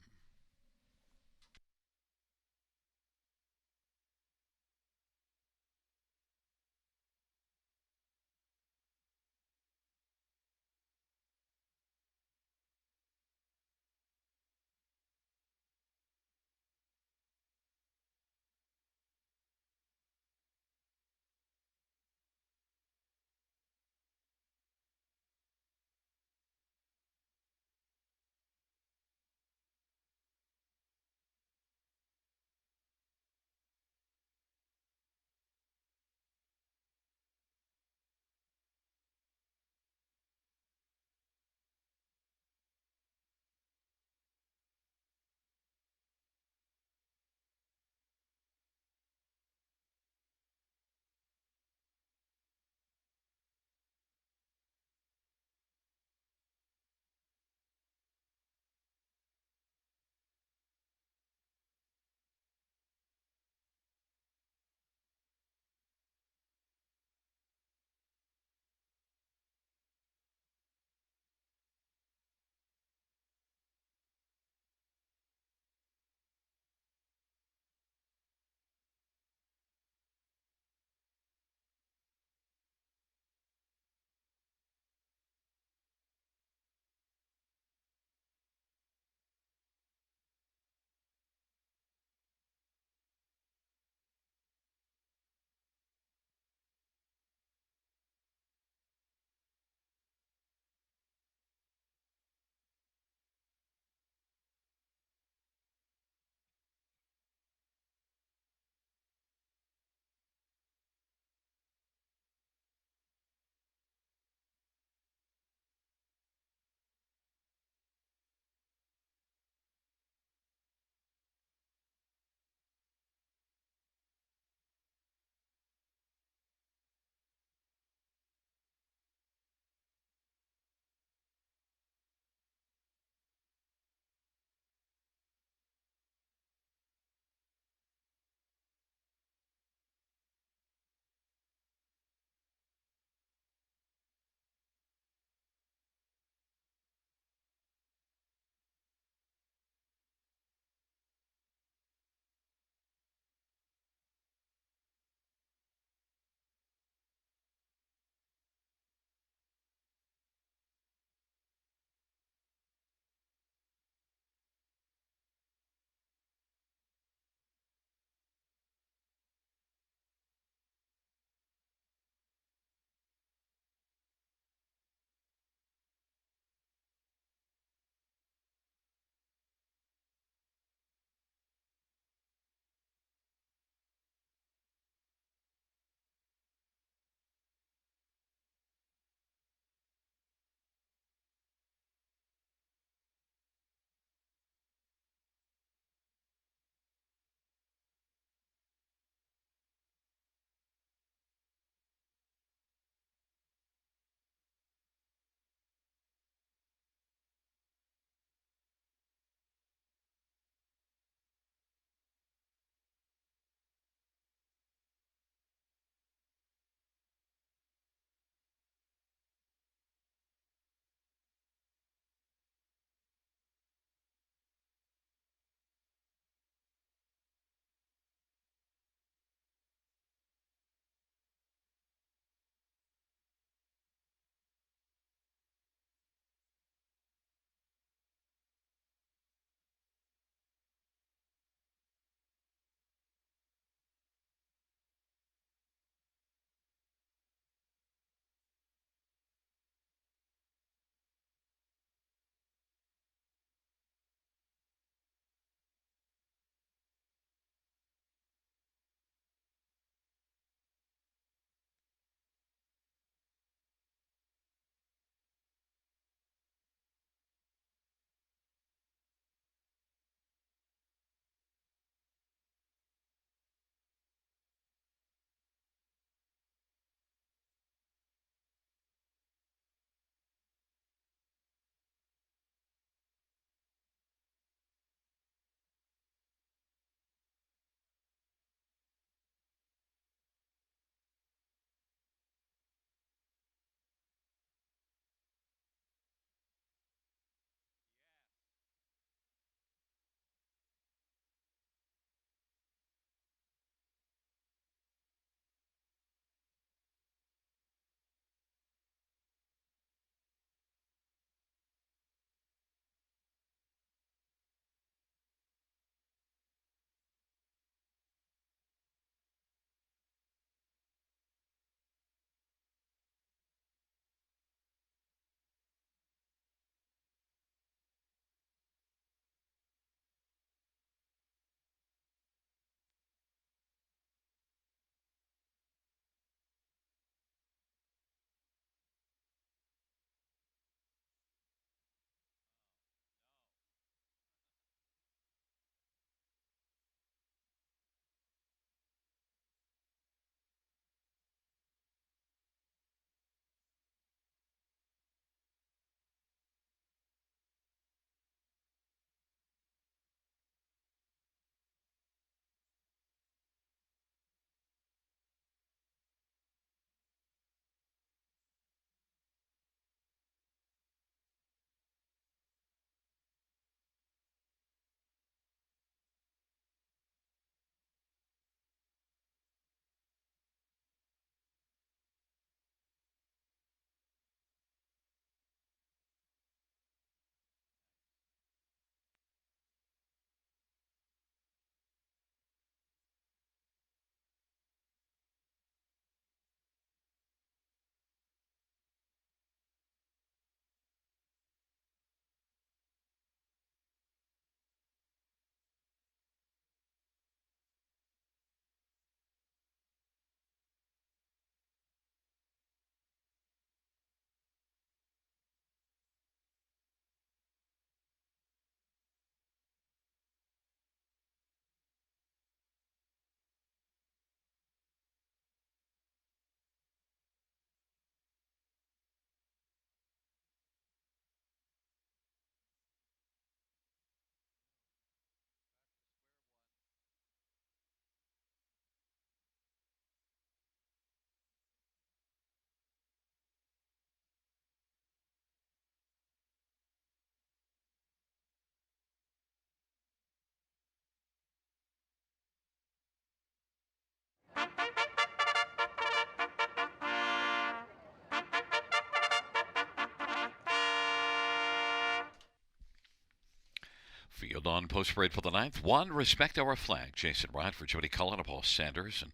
Field on post parade for the ninth. One, respect our flag. Jason Ryan for Jody Cullen, Paul Sanders, and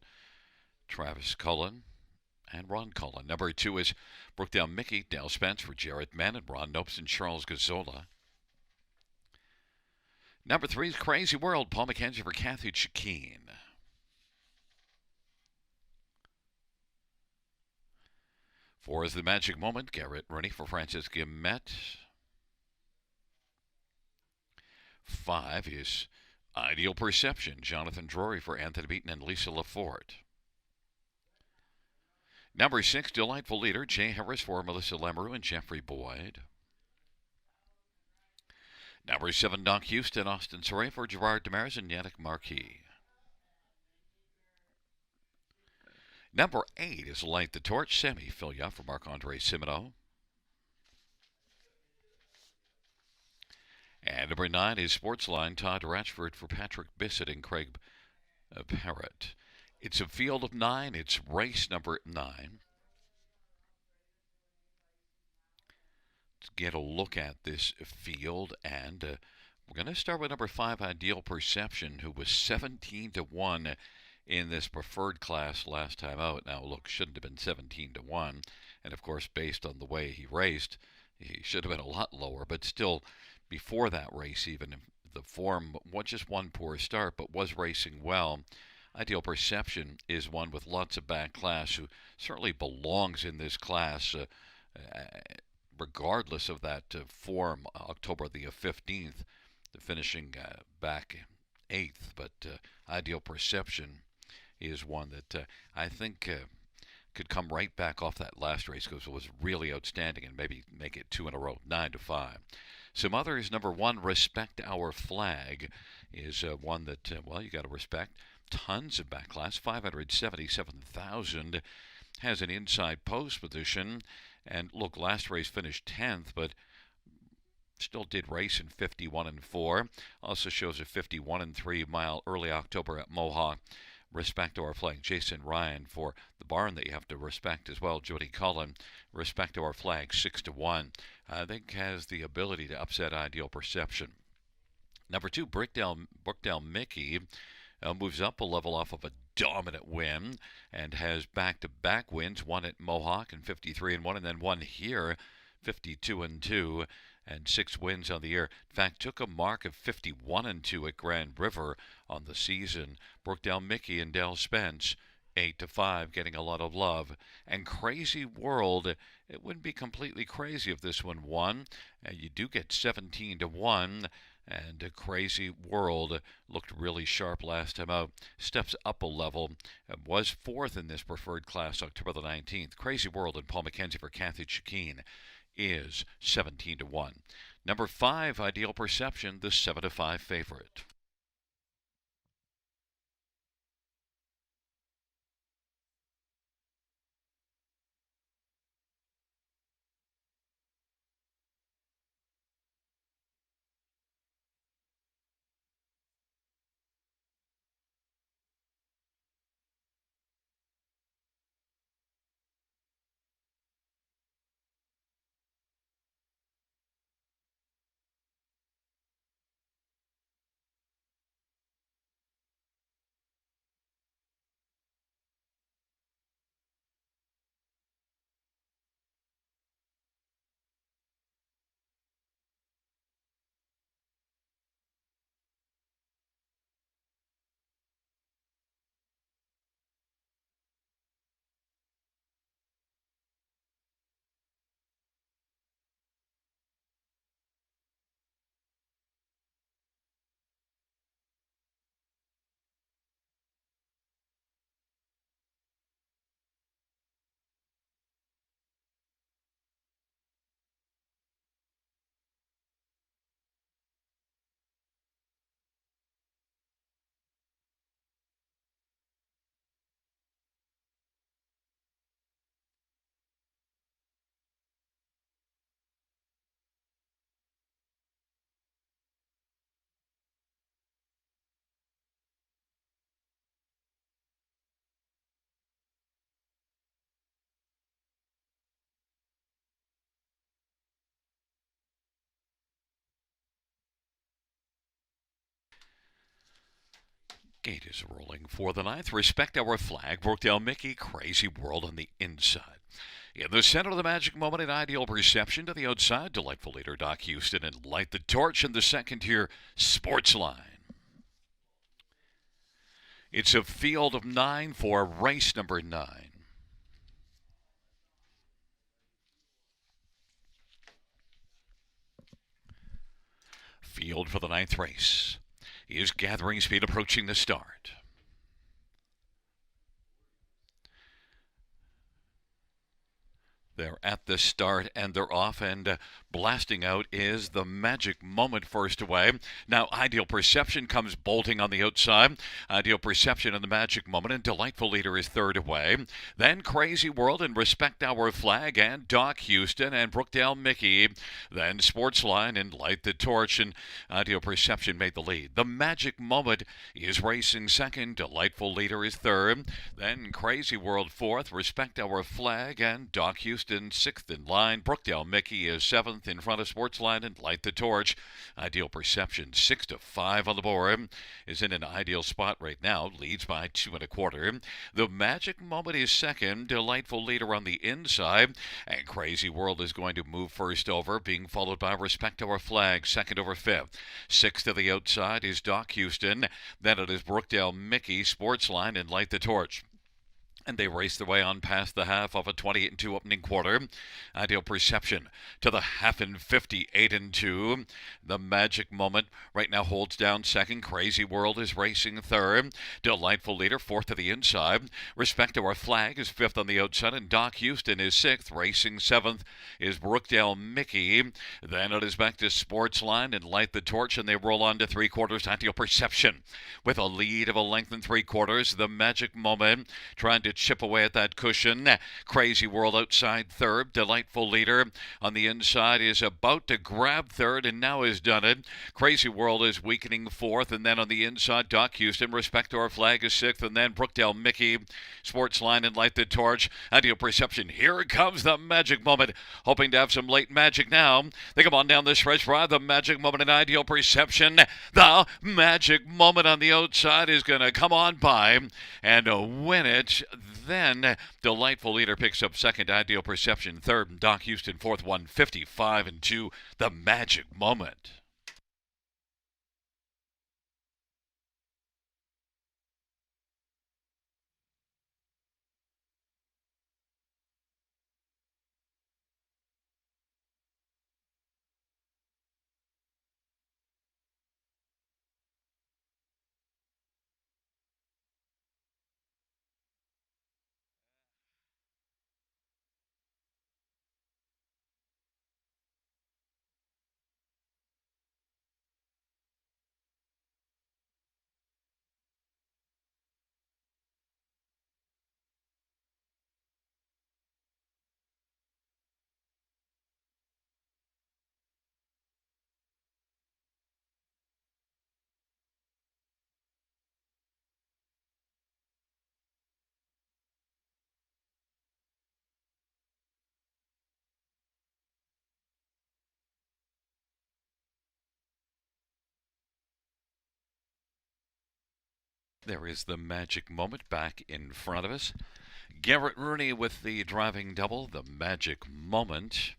Travis Cullen, and Ron Cullen. Number 2 is Brookdale Mickey, Dale Spence for Jared Mann, and Ron Nopes and Charles Gazzola. Number 3 is Crazy World, Paul McKenzie for Kathy Chikeen. 4 is The Magic Moment, Garrett Rooney for Francis Guillemette. 5 is Ideal Perception, Jonathan Drury for Anthony Beaton and Lisa Lafort. Number 6, Delightful Leader, Jay Harris for Melissa Lemereau and Jeffrey Boyd. Number 7, Doc Houston, Austin Soray for Gerard Damaris and Yannick Marquis. Number 8 is Light the Torch, Sammy Filia for Marc-Andre Simoneau. And number 9 is Sportsline, Todd Ratchford for Patrick Bissett and Craig Parrott. It's a field of 9. It's race number 9. Let's get a look at this field, and we're going to start with number 5, Ideal Perception, who was 17-1 in this preferred class last time out. Now, look, shouldn't have been 17-1, and of course, based on the way he raced, he should have been a lot lower, but still, before that race, even the form, just one poor start, but was racing well. Ideal Perception is one with lots of back class who certainly belongs in this class, regardless of that form, October the 15th, finishing back 8th. But Ideal Perception is one that I think could come right back off that last race because it was really outstanding and maybe make it 2 in a row, 9-5. Some others, number 1, Respect Our Flag, is one that, you got to respect. Tons of back class, 577,000, has an inside post position. And look, last race finished 10th, but still did race in 51-4. Also shows a 51-3 mile early October at Mohawk. Respect Our Flag. Jason Ryan for the barn that you have to respect as well. Jody Cullen, Respect Our Flag, 6-1. I think has the ability to upset Ideal Perception. Number 2, Brookdale Mickey moves up a level off of a dominant win and has back-to-back wins, one at Mohawk and 53-1, and then one here, 52-2, and 6 wins on the year. In fact, took a mark of 51-2 at Grand River on the season. Brookdale Mickey and Dale Spence, 8-5, getting a lot of love. And Crazy World, it wouldn't be completely crazy if this one won. You do get 17-1. And Crazy World looked really sharp last time out. Steps up a level. Was 4th in this preferred class October the 19th. Crazy World and Paul McKenzie for Kathy Chikeen is 17-1. Number 5, Ideal Perception, the 7-5 favorite. Gate is rolling for the ninth. Respect Our Flag. Brookdale Mickey. Crazy World on the inside. In the center of the magic moment, an ideal reception to the outside. Delightful leader Doc Houston and Light the Torch in the second here. Sports Line. It's a field of 9 for race number 9. Field for the ninth race is gathering speed, approaching the start. They're at the start and they're off, and blasting out is the magic moment first away. Now Ideal Perception comes bolting on the outside. Ideal Perception and the magic moment, and Delightful Leader is third away. Then Crazy World and Respect Our Flag and Doc Houston and Brookdale Mickey. Then Sportsline and Light the Torch, and Ideal Perception made the lead. The magic moment is racing second. Delightful Leader is third. Then Crazy World fourth. Respect Our Flag and Doc Houston sixth in line. Brookdale Mickey is seventh in front of Sportsline and Light the Torch. Ideal Perception 6-5 on the board, is in an ideal spot right now, leads by 2 1/4. The magic moment is second. Delightful Leader on the inside, and Crazy World is going to move first over, being followed by Respect Our Flag second over fifth. Sixth to the outside is Doc Houston. Then it is Brookdale Mickey, Sportsline, and Light the Torch. And they race their way on past the half of a 28-2 opening quarter. Ideal Perception to the half in 58-2. The magic moment right now holds down second. Crazy World is racing third. Delightful Leader fourth to the inside. Respect Our Flag is fifth on the outside, and Doc Houston is sixth. Racing seventh is Brookdale Mickey. Then it is back to Sportsline and Light the Torch, and they roll on to three quarters. Ideal Perception with a lead of a length and three quarters. The magic moment trying to chip away at that cushion. Crazy World outside third. Delightful Leader on the inside is about to grab third and now has done it. Crazy World is weakening fourth, and then on the inside Doc Houston, Respect Our Flag is sixth, and then Brookdale Mickey, Sportsline, and Light the Torch. Ideal Perception. Here comes the magic moment, hoping to have some late magic now. They come on down the stretch ride. The magic moment and Ideal Perception. The magic moment on the outside is going to come on by and win it. Then Delightful Leader picks up second. Ideal Perception third, and Doc Houston fourth. 155-2. The magic moment. There is the magic moment back in front of us. Garrett Rooney with the driving double. The magic moment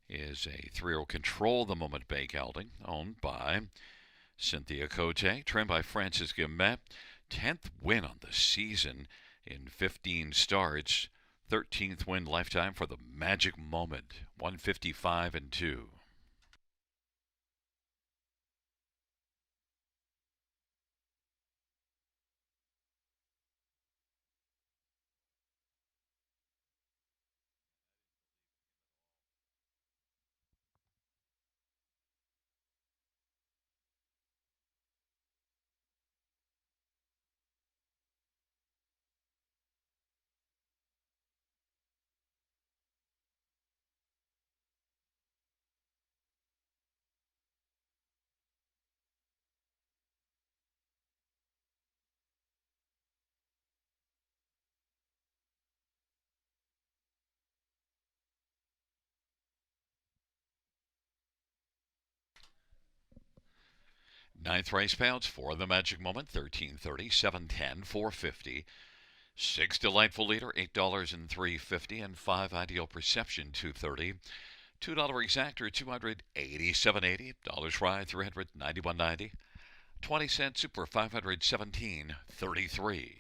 is a 3-0 Control the Moment Bay gelding, owned by Cynthia Cote, trained by Francis Guillemette. 10th win on the season in 15 starts. 13th win lifetime for the magic moment. 155-2. Ninth race payouts for the Magic Moment, $13.30, $7.10, $4.50. 6 Delightful Leader, $8 and $3.50, and 5 Ideal Perception, $2.30. $2 Exactor, $287.80. Dollars Ride, $391.90. 20-cent Super, $517.33.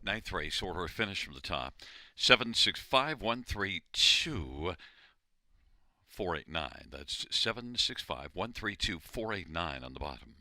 Ninth race order of finish from the top. 765-132-489. That's 765-132-489 on the bottom.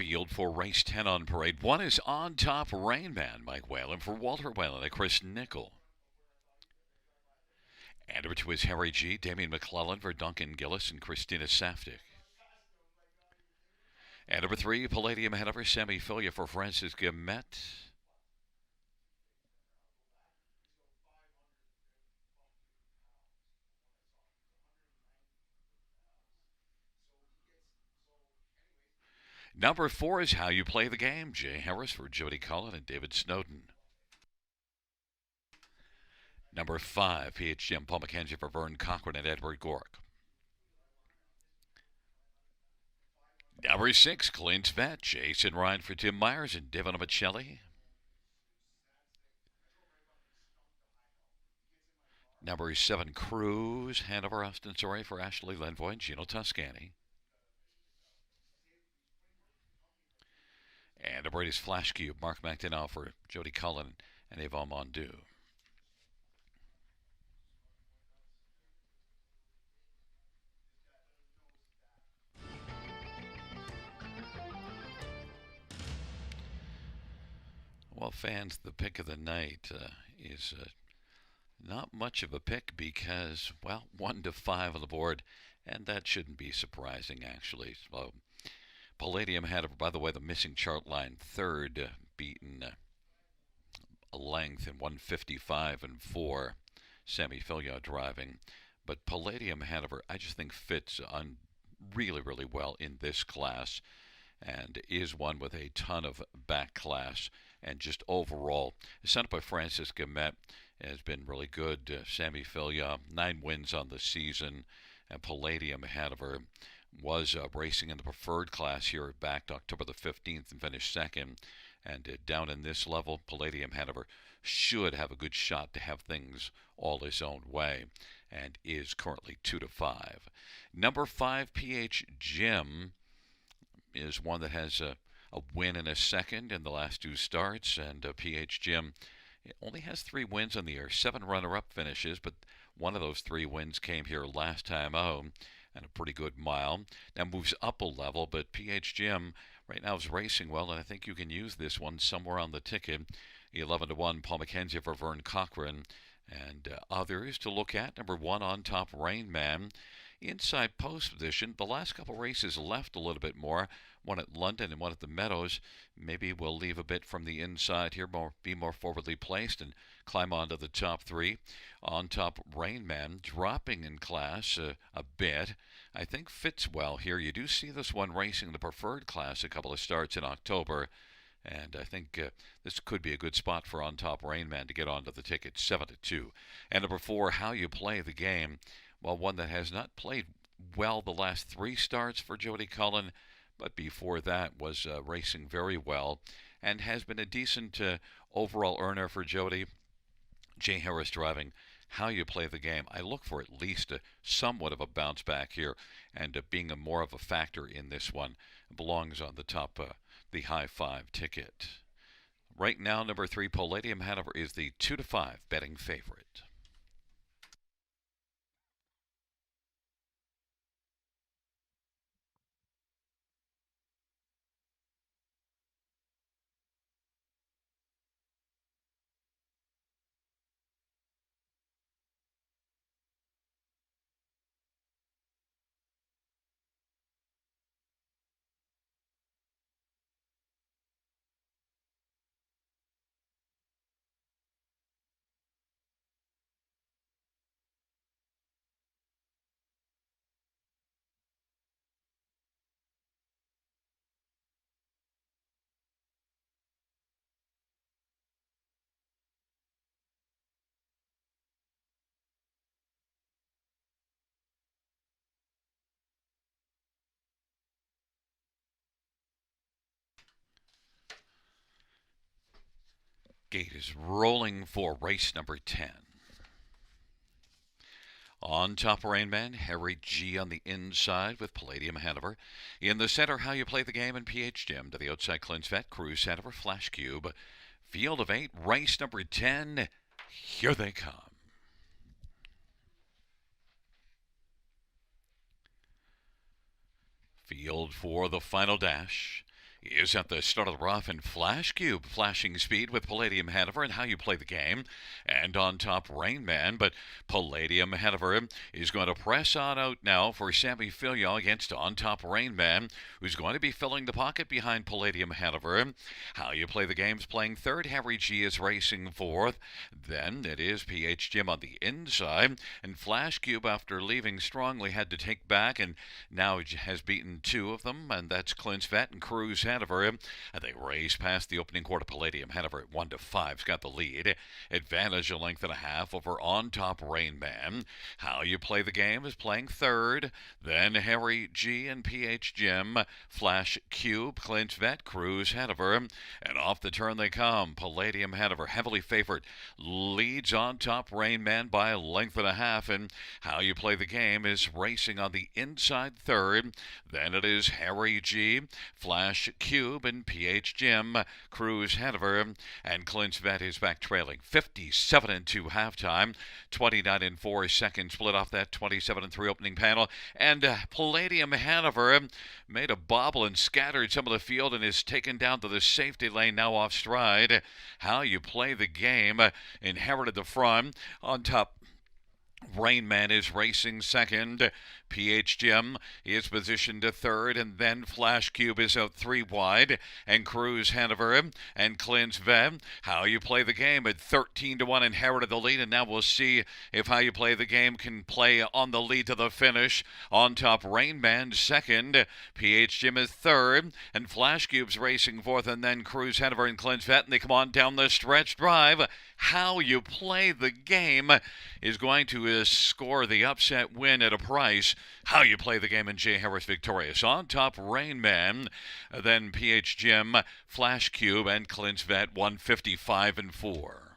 Field for race 10 on parade. 1 is On Top Rain Man, Mike Whalen for Walter Whalen and Chris Nickel. And number 2 is Harry G, Damien McClellan for Duncan Gillis and Christina Saftik. And number 3, Palladium Hanover, Sammy Filia for Francis Guillemette. Number 4 is How You Play the Game, Jay Harris for Jody Cullen and David Snowden. Number 5, PHGM Paul McKenzie for Vern Cochran and Edward Gork. Number 6, Clint Vet, Jason Ryan for Tim Myers and Devon Michelli. Number 7, Cruz, Hanover Ostensori for Ashley Lenvoy and Gino Toscani. And number 8 is Flash Cube, Mark McDonough for Jody Cullen and Yvonne Mondu. Well, fans, the pick of the night is not much of a pick because, well, 1 to 5 on the board, and that shouldn't be surprising, actually. So, Palladium had, by the way, the missing chart line third, beaten a length in 155 and 4. Sammy Filia driving. But Palladium Hanover, I just think fits on really, really well in this class and is one with a ton of back class and just overall. Sent up by Francis Guillemette has been really good. Sammy Filia, 9 wins on the season. And Palladium Hanover was racing in the preferred class here back October the 15th and finished second. And down in this level, Palladium Hanover should have a good shot to have things all his own way and is currently 2 to 5. Number 5, PH Jim, is one that has a win and a second in the last 2 starts, and PH Jim only has 3 wins on the year, 7 runner-up finishes, but one of those 3 wins came here last time out, and a pretty good mile. Now moves up a level, but PH Jim right now is racing well, and I think you can use this one somewhere on the ticket. 11 to 1, Paul McKenzie for Vern Cochran, and others to look at. Number 1, On Top Rain Man. Inside post position. The last couple races left a little bit more. One at London and one at the Meadows. Maybe we'll leave a bit from the inside here, be more forwardly placed and climb onto the top 3. On Top Rain Man dropping in class a bit. I think fits well here. You do see this one racing the preferred class a couple of starts in October. And I think this could be a good spot for On Top Rain Man to get onto the ticket, 7 to 2. And number 4, How You Play the Game. Well, one that has not played well the last 3 starts for Jody Cullen, but before that was racing very well and has been a decent overall earner for Jody. Jay Harris driving. How You Play the Game. I look for at least somewhat of a bounce back here, and being more of a factor in this one belongs on the top, the high 5 ticket. Right now, number 3, Palladium Hanover is the 2 to 5 betting favorite. Gate is rolling for race number 10. On Top Rain Man, Harry G on the inside with Palladium Hanover. In the center, How You Play the Game and PH Jim. To the outside, Clint Vet, Cruz Hanover, Flash Cube. Field of 8, race number 10. Here they come. Field for the final dash. is at the start of the rough and Flash Cube, flashing speed with Palladium Hanover and how you play the game. And on top, Rain Man, but Palladium Hanover is going to press on out now for Sammy Filial against on top Rain Man, who's going to be filling the pocket behind Palladium Hanover. How you play the game's playing third. Harry G is racing fourth. Then it is PH Jim on the inside, and Flash Cube, after leaving strongly, had to take back and now has beaten two of them, and that's Clint's Vet and Cruz Hanover. And they race past the opening quarter. Palladium Hanover at 1-5's got the lead. Advantage a length and a half over on top Rain Man. How you play the game is playing third. Then Harry G and PH Jim, Flash Cube, Clint's Vet, Cruz Hanover, and off the turn they come. Palladium Hanover, heavily favored, leads on top Rain Man by a length and a half. And how you play the game is racing on the inside third. Then it is Harry G, Flash Cube, and PH Jim, Cruz Hanover, and Clint's Vet is back trailing 57-2 halftime, 29-4 second split off that 27-3 opening panel. And Palladium Hanover made a bobble and scattered some of the field and is taken down to the safety lane now off stride. How you play the game, inherited the front. On top, Rain Man is racing second. PH Jim is positioned to third, and then Flash Cube is out three wide, and Cruz Hanover and Clint's Vet. How you play the game at 13-1 inherited the lead, and now we'll see if how you play the game can play on the lead to the finish. On top, Rain Man second, PH Jim is third, and Flash Cube's racing fourth, and then Cruz Hanover and Clint's Vet, and they come on down the stretch drive. How you play the game is going to score the upset win at a price. How you play the game, and Jay Harris victorious. On top, Rain Man, then PH Jim, Flash Cube, and Clint's Vet, 155-4.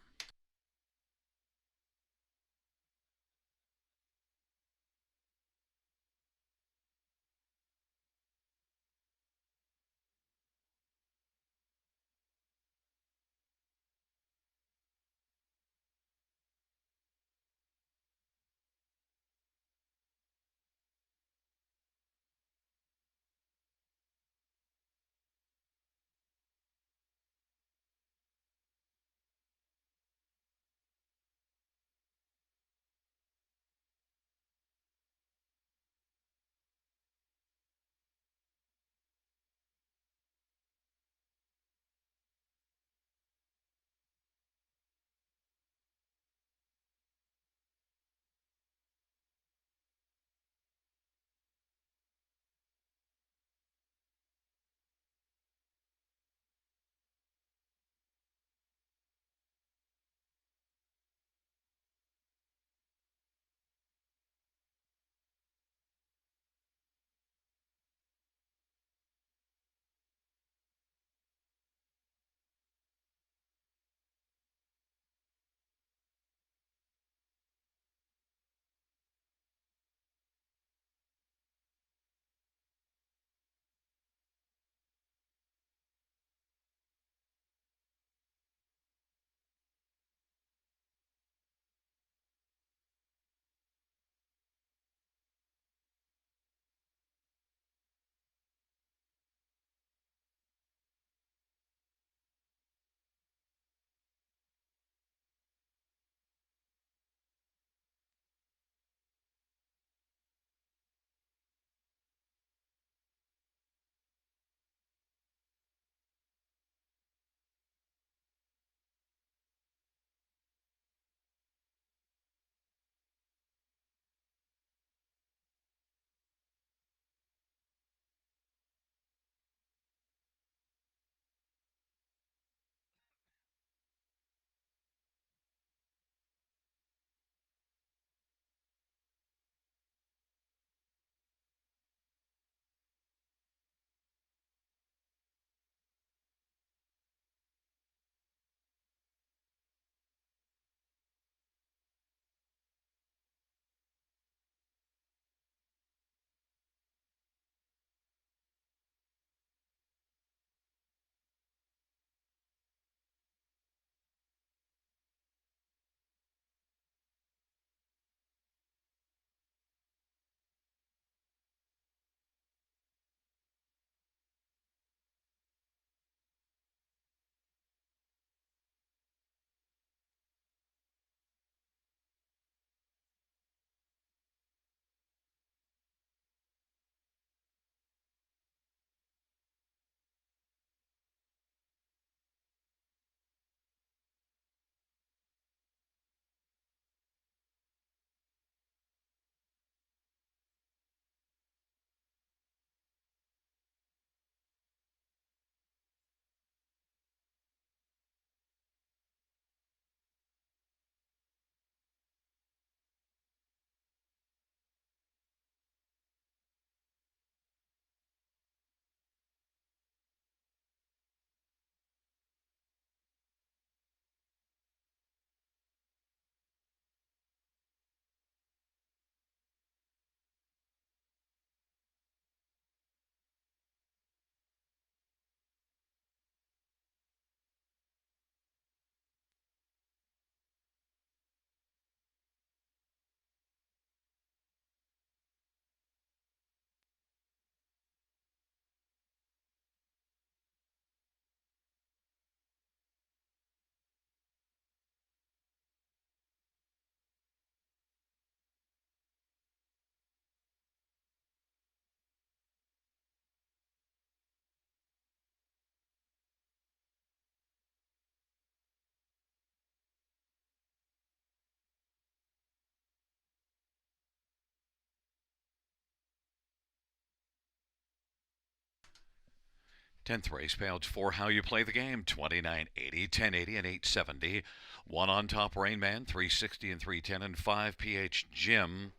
10th race, payouts for how you play the game, 29.80, 10.80, and 8.70. 1 on top, Rain Man, 3.60 and 3.10, and 5 PH Jim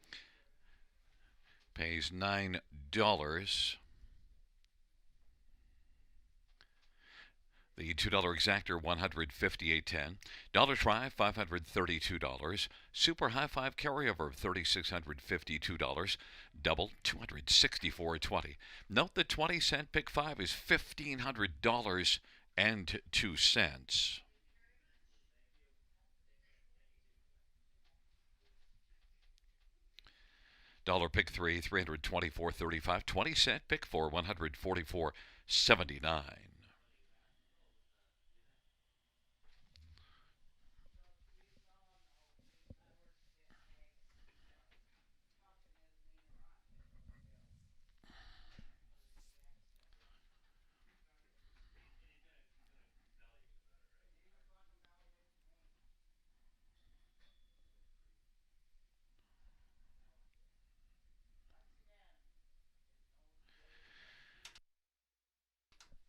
pays $9. The $2 exactor, $158.10. Dollar Try, $532. Super High Five Carryover, $3,652. Double, $264.20. Note the 20-cent Pick 5 is $1,500.02. Dollar Pick 3, $324.35. 20-cent Pick 4, $144.79.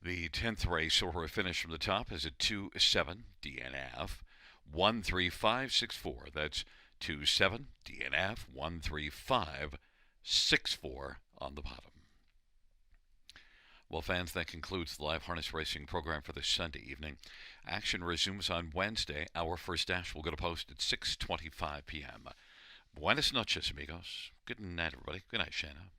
The 10th race, or a finish from the top, is a 2-7 DNF 13564. That's 2-7 DNF 13564 on the bottom. Well, fans, that concludes the live harness racing program for this Sunday evening. Action resumes on Wednesday. Our first dash will go to post at 6:25 p.m. Buenas noches, amigos. Good night, everybody. Good night, Shanna.